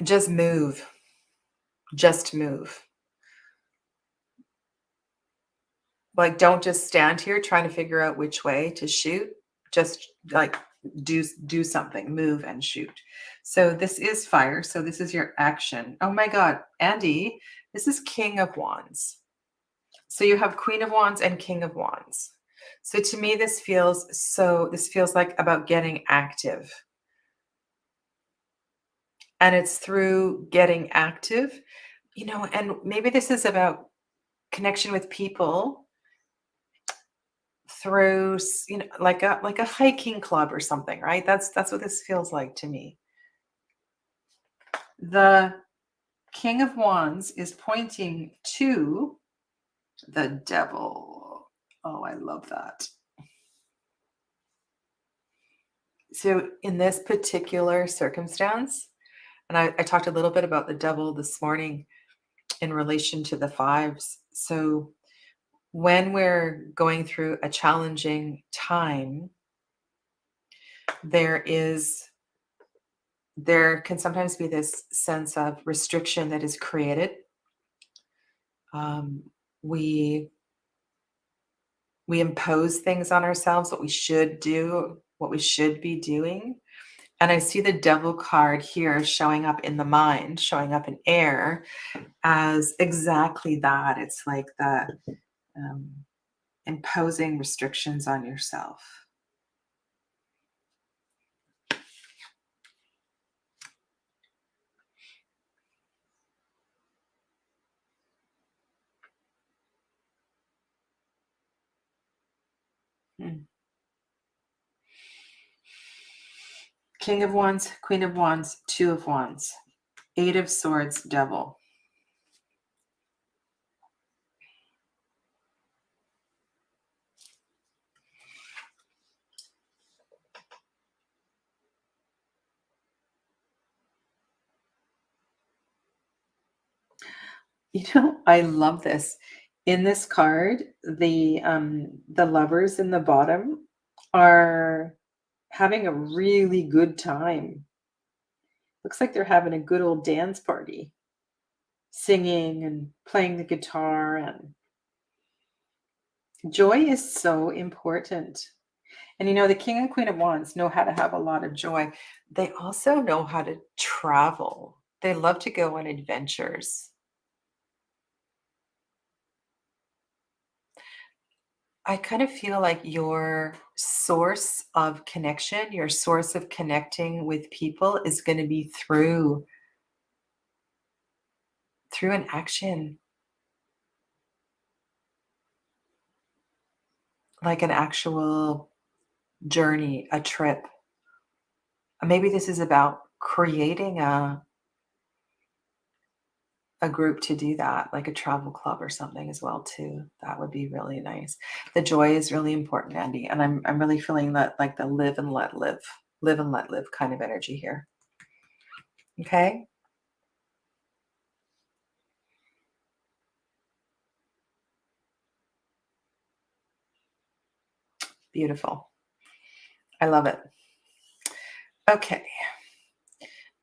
just move. Just move. Like, don't just stand here trying to figure out which way to shoot. Just like do something, move and shoot. So this is fire. So this is your action. Oh my God, Andy, this is King of Wands. So you have Queen of Wands and King of Wands. So to me, this feels like about getting active. And it's through getting active, and maybe this is about connection with people through, like a hiking club or something, right? That's what this feels like to me. The King of Wands is pointing to the devil. Oh, I love that. So in this particular circumstance, and I talked a little bit about the devil this morning in relation to the fives. So when we're going through a challenging time, there can sometimes be this sense of restriction that is created. We impose things on ourselves, what we should do, what we should be doing. And I see the devil card here showing up in the mind, showing up in air as exactly that. It's like the imposing restrictions on yourself. King of Wands, Queen of Wands, Two of Wands, Eight of Swords, Devil. I love this. In this card, the lovers in the bottom are having a really good time. Looks like they're having a good old dance party, singing and playing the guitar, and joy is so important. And the King and Queen of Wands know how to have a lot of joy. They also know how to travel. They love to go on adventures. I kind of feel like your source of connection, your source of connecting with people is going to be through an action, like an actual journey, a trip. maybe this is about creating a group to do that, like a travel club or something as well too. That would be really nice. The joy is really important, Andy, and I'm really feeling that, like the live and let live kind of energy here. Okay. Beautiful. I love it. Okay.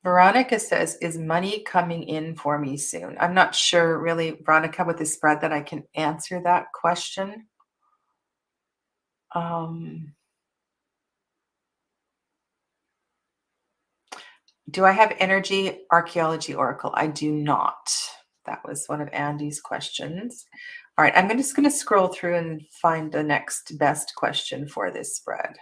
Veronica says, is money coming in for me soon? I'm not sure really, Veronica, with the spread that I can answer that question. Do I have energy archaeology oracle? I do not. That was one of Andy's questions. All right, I'm just going to scroll through and find the next best question for this spread.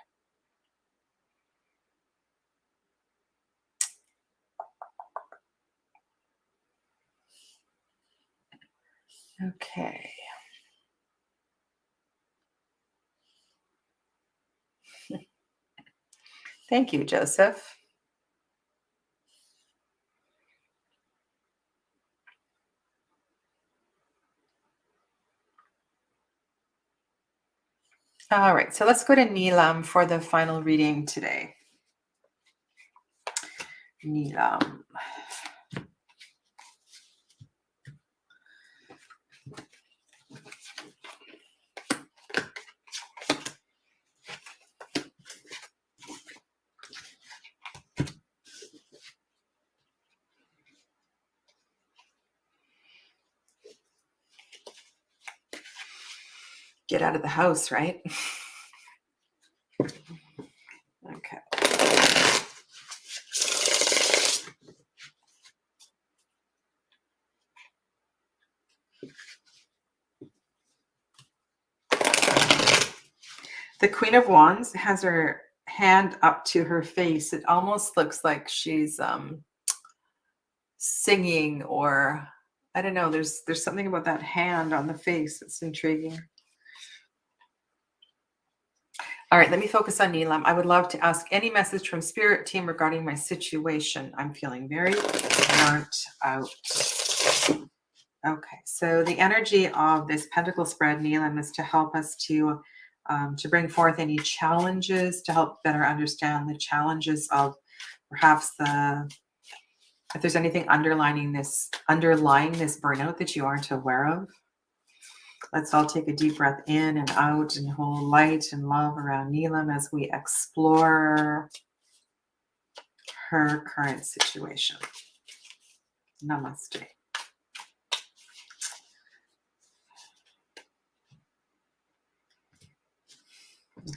Okay. Thank you, Joseph. All right, so let's go to Neelam for the final reading today. Neelam. Get out of the house, right? Okay. The Queen of Wands has her hand up to her face. It almost looks like she's singing, or I don't know. There's something about that hand on the face that's intriguing. All right, let me focus on Neelam. I would love to ask any message from Spirit Team regarding my situation. I'm feeling very burnt out. Okay, so the energy of this Pentacle spread, Neelam, is to help us to bring forth any challenges, to help better understand the challenges of perhaps if there's anything underlying this burnout that you aren't aware of. Let's all take a deep breath in and out and hold light and love around Neelam as we explore her current situation. Namaste.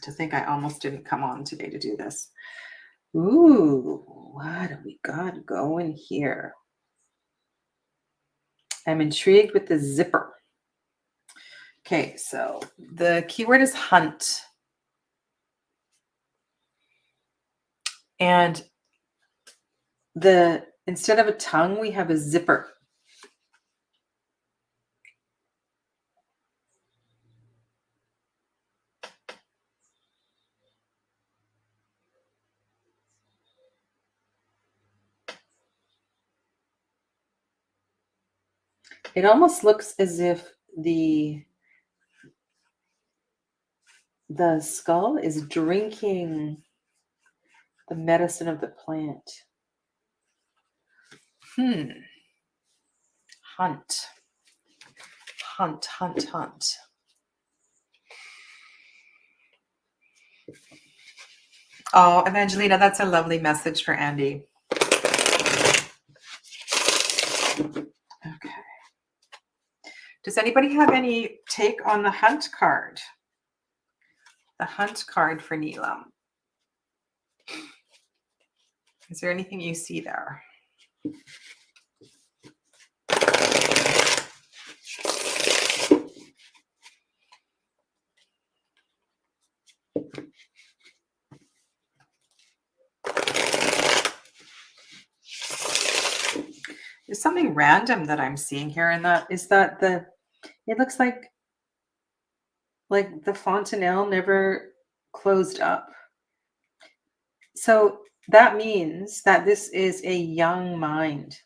To think I almost didn't come on today to do this. Ooh, what do we got going here? I'm intrigued with the zipper. Okay, so the keyword is hunt. And instead of a tongue, we have a zipper. It almost looks as if the skull is drinking the medicine of the plant. Hunt. Hunt, hunt, hunt. Oh, Evangelina, that's a lovely message for Andy. Okay. Does anybody have any take on the hunt card? The hunt card for Neelam. Is there anything you see there? There's something random that I'm seeing here, and that is that it looks like the fontanelle never closed up. So That means that this is a young mind,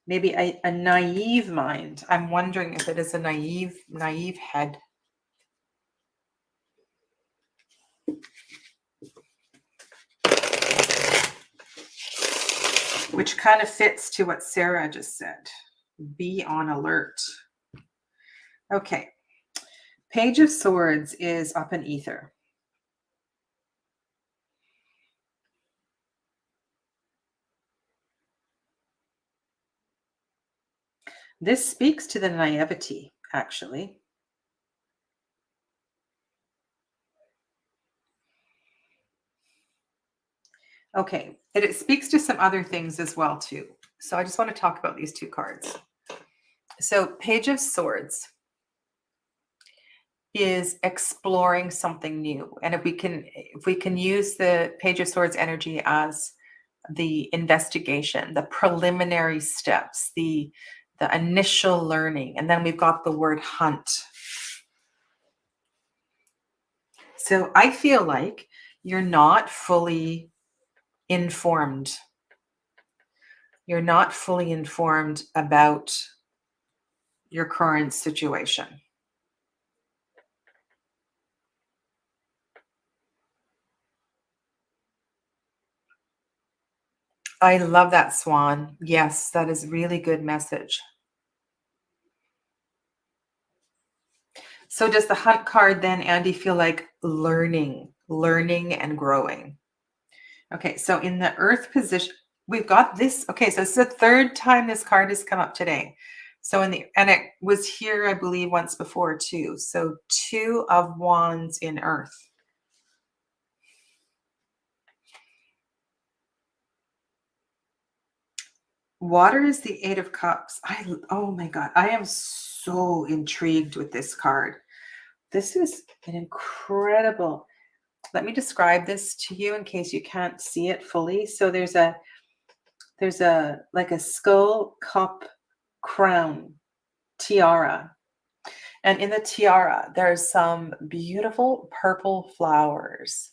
maybe a naive mind. I'm wondering if it is a naive head. Which kind of fits to what Sarah just said. Be on alert. Okay. Page of Swords is up in ether. This speaks to the naivety, actually. Okay, it speaks to some other things as well, too. So I just want to talk about these two cards. So Page of Swords is exploring something new. And if we can use the Page of Swords energy as the investigation, the preliminary steps, the initial learning, and then we've got the word hunt. So I feel like you're not fully informed. You're not fully informed about your current situation. I love that, Swan. Yes, that is really good message. So does the hunt card then, Andy, feel like learning and growing? Okay, so in the earth position, we've got this. Okay, so it's the third time this card has come up today. So and it was here, I believe, once before too. So 2 of Wands in earth. Water is the 8 of Cups. Oh my God, I am so intrigued with this card. This is an incredible. Let me describe this to you in case you can't see it fully. So there's a like a skull, cup, crown, tiara. And in the tiara, there's some beautiful purple flowers.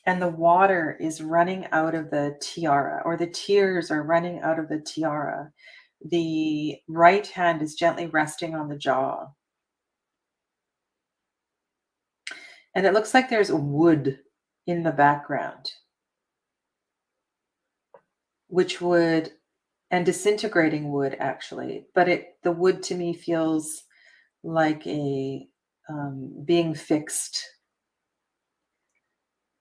And the water is running out of the tiara, or the tears are running out of the tiara. The right hand is gently resting on the jaw. And it looks like there's wood in the background, which would, and disintegrating wood actually, but the wood to me feels like a being fixed.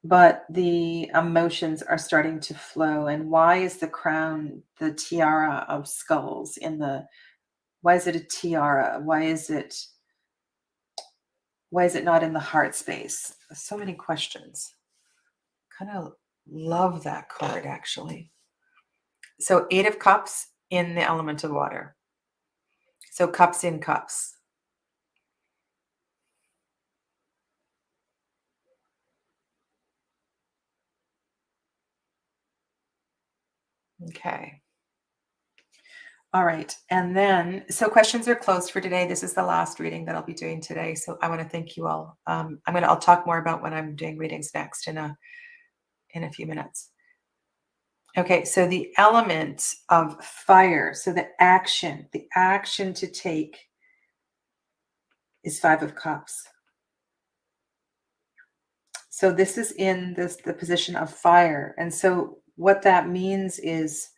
But the emotions are starting to flow. And why is the crown the tiara of skulls why is it a tiara? Why is it not in the heart space? So many questions. Kind of love that card, actually. So 8 of Cups in the element of water. So cups in cups. Okay. All right. And then, so questions are closed for today. This is the last reading that I'll be doing today. So I want to thank you all. I'll talk more about when I'm doing readings next in a few minutes. Okay. So the element of fire. So the action to take is 5 of Cups. So this is in the position of fire. And so what that means is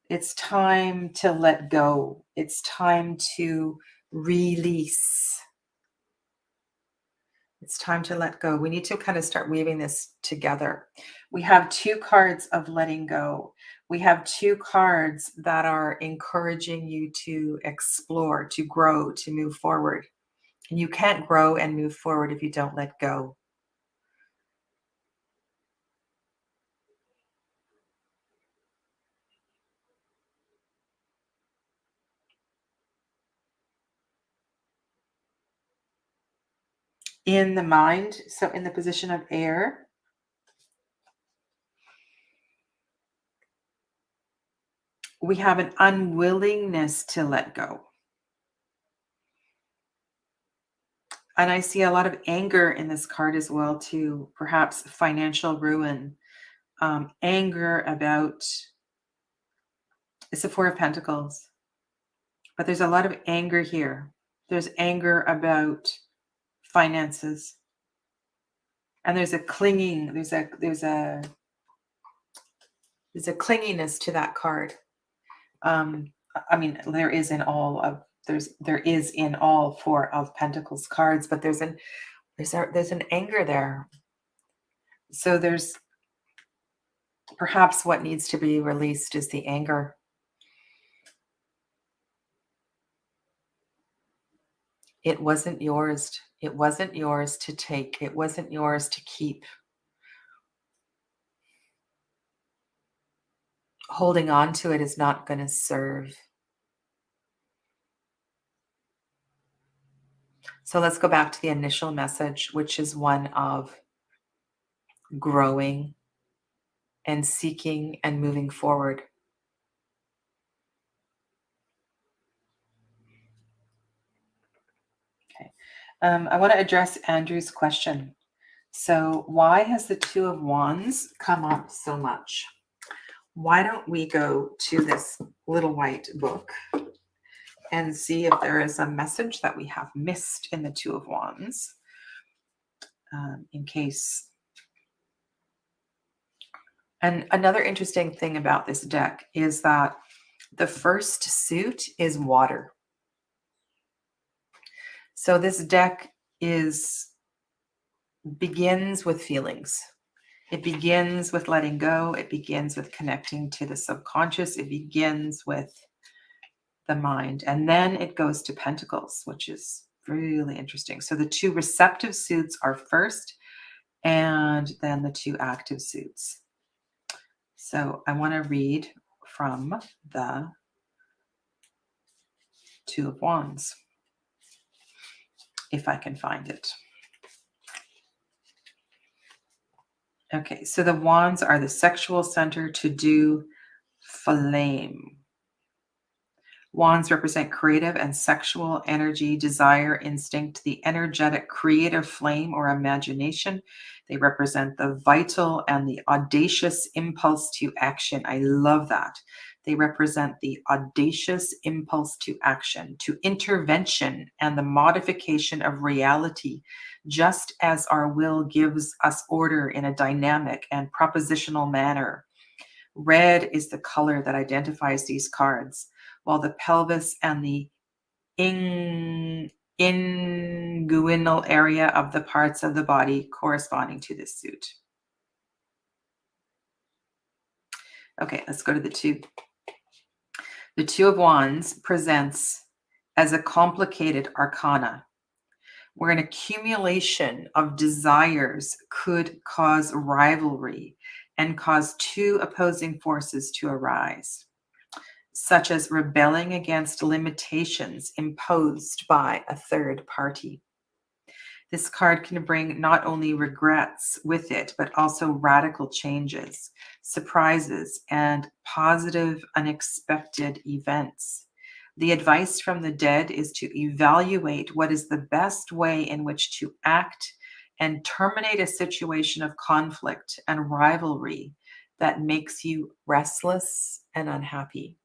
it's time to let go. It's time to release. It's time to let go. We need to kind of start weaving this together. We have 2 cards of letting go. We have 2 cards that are encouraging you to explore, to grow, to move forward. And you can't grow and move forward if you don't let go. In the mind, so in the position of air, we have an unwillingness to let go. And I see a lot of anger in this card as well, too. Perhaps financial ruin, anger about, it's the Four of Pentacles, but there's a lot of anger here. There's anger about finances, and there's a clinging, there's a clinginess to that card. I mean, there is in all Four of Pentacles cards, but there's an anger there. So there's perhaps what needs to be released is the anger. It wasn't yours. It wasn't yours to take. It wasn't yours to keep. Holding on to it is not going to serve. So let's go back to the initial message, which is one of growing and seeking and moving forward. Okay. I want to address Andrew's question. So why has the Two of Wands come up so much? Why don't we go to this little white book and see if there is a message that we have missed in the Two of Wands, in case. And another interesting thing about this deck is that the first suit is water. So this deck begins with feelings. It begins with letting go. It begins with connecting to the subconscious. It begins with the mind. And then it goes to Pentacles, which is really interesting. So the two receptive suits are first, and then the two active suits. So I want to read from the Two of Wands, if I can find it. Okay, so the wands are the sexual center, to do, flame. Wands represent creative and sexual energy, desire, instinct, the energetic creative flame or imagination. They represent the vital and the audacious impulse to action. I love that. They represent the audacious impulse to action, to intervention and the modification of reality, just as our will gives us order in a dynamic and propositional manner. Red is the color that identifies these cards, while the pelvis and the inguinal area of the parts of the body corresponding to this suit. Okay, let's go to the two. The Two of Wands presents as a complicated arcana, where an accumulation of desires could cause rivalry and cause two opposing forces to arise, such as rebelling against limitations imposed by a third party. This card can bring not only regrets with it, but also radical changes, surprises, and positive, unexpected events. The advice from the dead is to evaluate what is the best way in which to act and terminate a situation of conflict and rivalry that makes you restless and unhappy.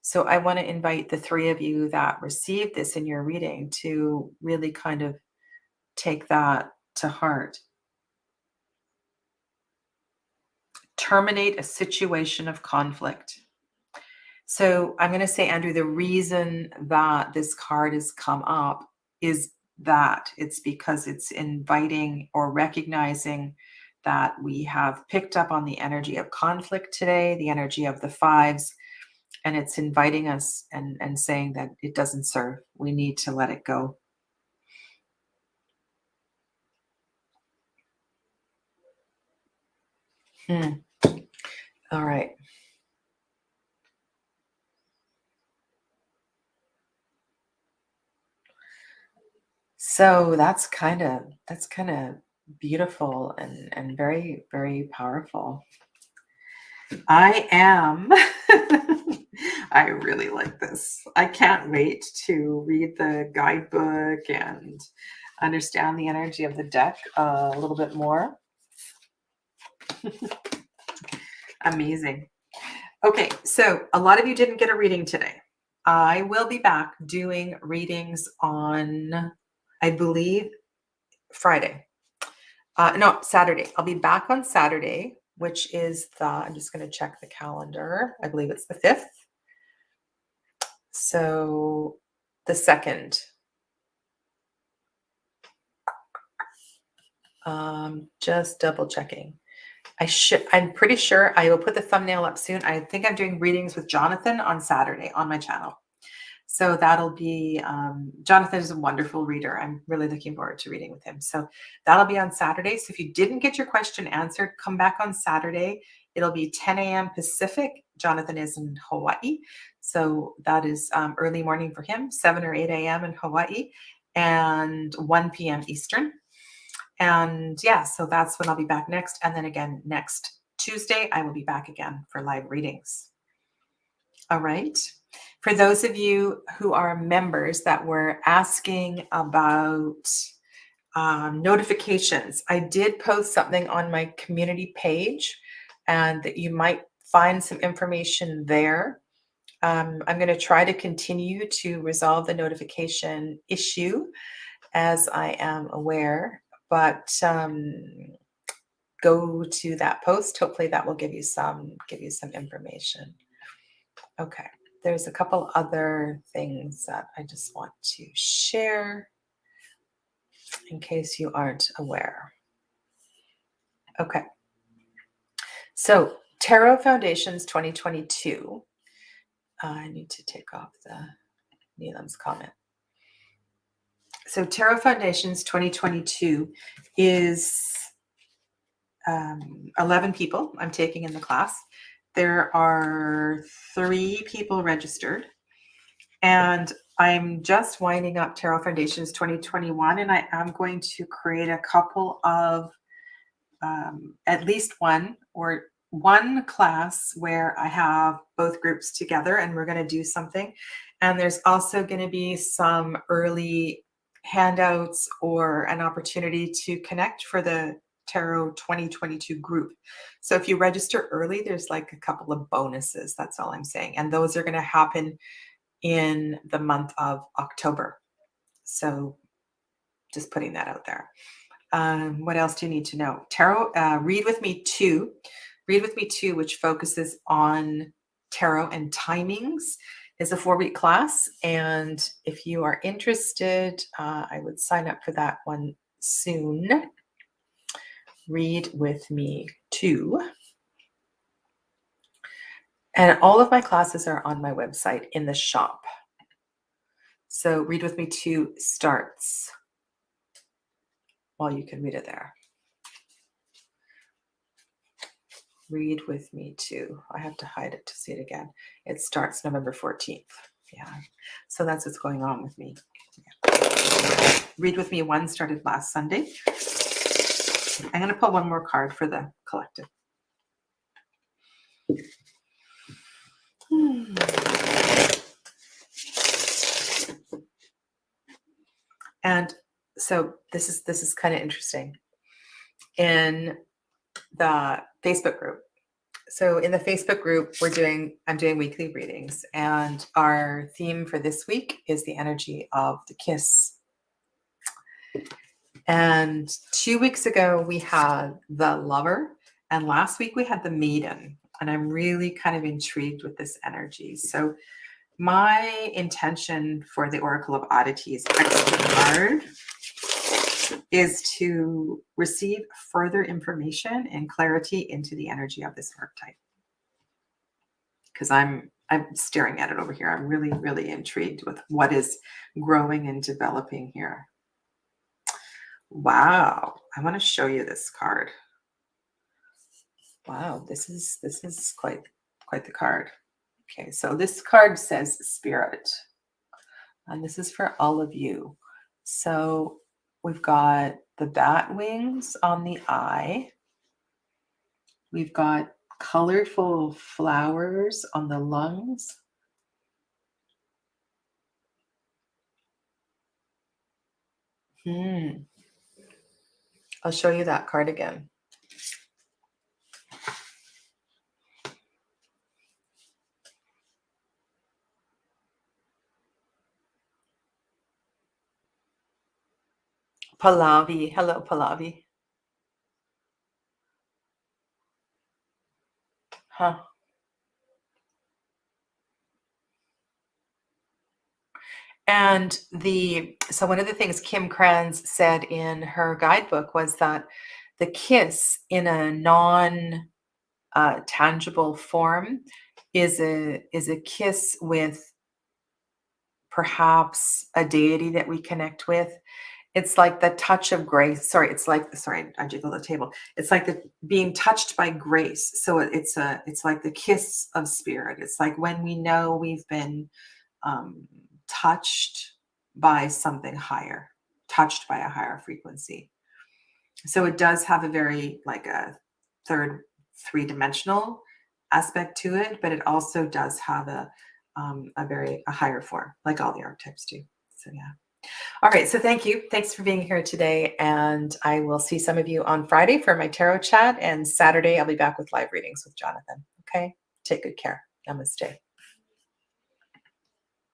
So I want to invite the three of you that received this in your reading to really kind of take that to heart. Terminate a situation of conflict. So I'm going to say, Andrew, the reason that this card has come up is that it's because it's inviting or recognizing that we have picked up on the energy of conflict today, the energy of the fives, and it's inviting us and saying that it doesn't serve. We need to let it go. All right. So that's kind of beautiful and very, very powerful. I am I really like this. I can't wait to read the guidebook and understand the energy of the deck a little bit more. Amazing. Okay, so a lot of you didn't get a reading today. I will be back doing readings on, I believe, Friday. No, Saturday. I'll be back on Saturday, which is I'm just going to check the calendar. I believe it's the 5th. So the 2nd. Just double checking. I'm pretty sure I will put the thumbnail up soon. I think I'm doing readings with Jonathan on Saturday on my channel. So that'll be, Jonathan is a wonderful reader. I'm really looking forward to reading with him. So that'll be on Saturday. So if you didn't get your question answered, come back on Saturday. It'll be 10 a.m. Pacific. Jonathan is in Hawaii. So that is early morning for him, 7 or 8 a.m. in Hawaii, and 1 p.m. Eastern. And yeah, so that's when I'll be back next. And then again, next Tuesday, I will be back again for live readings. All right. For those of you who are members that were asking about notifications, I did post something on my community page and that you might find some information there. I'm going to try to continue to resolve the notification issue as I am aware, but go to that post. Hopefully that will give you some information. Okay. There's a couple other things that I just want to share in case you aren't aware. Okay. So Tarot Foundations 2022. I need to take off the Neelam's comment. So Tarot Foundations 2022 is 11 people I'm taking in the class. There are 3 people registered. And I'm just winding up Tarot Foundations 2021, and I am going to create a couple of, at least one class where I have both groups together and we're going to do something. And there's also going to be some early handouts or an opportunity to connect for the Tarot 2022 group. So if you register early, there's like a couple of bonuses. That's all I'm saying. And those are going to happen in the month of October. So just putting that out there. What else do you need to know? Tarot, Read With Me 2, which focuses on tarot and timings, is a 4-week class. And if you are interested, I would sign up for that one soon. Read With Me 2. And all of my classes are on my website in the shop. So Read With Me 2 starts. Well, you can read it there. Read With Me 2. I have to hide it to see it again. It starts November 14th. Yeah. So that's what's going on with me. Yeah. Read With Me 1 started last Sunday. I'm going to pull one more card for the collective. And so this is kind of interesting. In the Facebook group. So in the Facebook group, I'm doing weekly readings, and our theme for this week is the energy of the kiss. And 2 weeks ago, we had the Lover, and last week we had the Maiden. And I'm really kind of intrigued with this energy. So my intention for the Oracle of Oddities expert card is to receive further information and clarity into the energy of this archetype. Because I'm staring at it over here. I'm really, really intrigued with what is growing and developing here. Wow. I want to show you this card. Wow, this is quite the card. Okay, so this card says Spirit. And this is for all of you. So we've got the bat wings on the eye. We've got colorful flowers on the lungs. I'll show you that card again. Pallavi. Hello, Pallavi. Huh. And so one of the things Kim Kranz said in her guidebook was that the kiss in a non tangible form is a kiss with perhaps a deity that we connect with. It's like the touch of grace. Sorry, I jiggled the table. It's like the being touched by grace. So it's like the kiss of spirit. It's like when we know we've been touched by something higher, touched by a higher frequency. So it does have a very like a third three-dimensional aspect to it, but it also does have a higher form, like all the archetypes do. So yeah. All right. So thank you. Thanks for being here today. And I will see some of you on Friday for my tarot chat. And Saturday, I'll be back with live readings with Jonathan. Okay. Take good care. Namaste.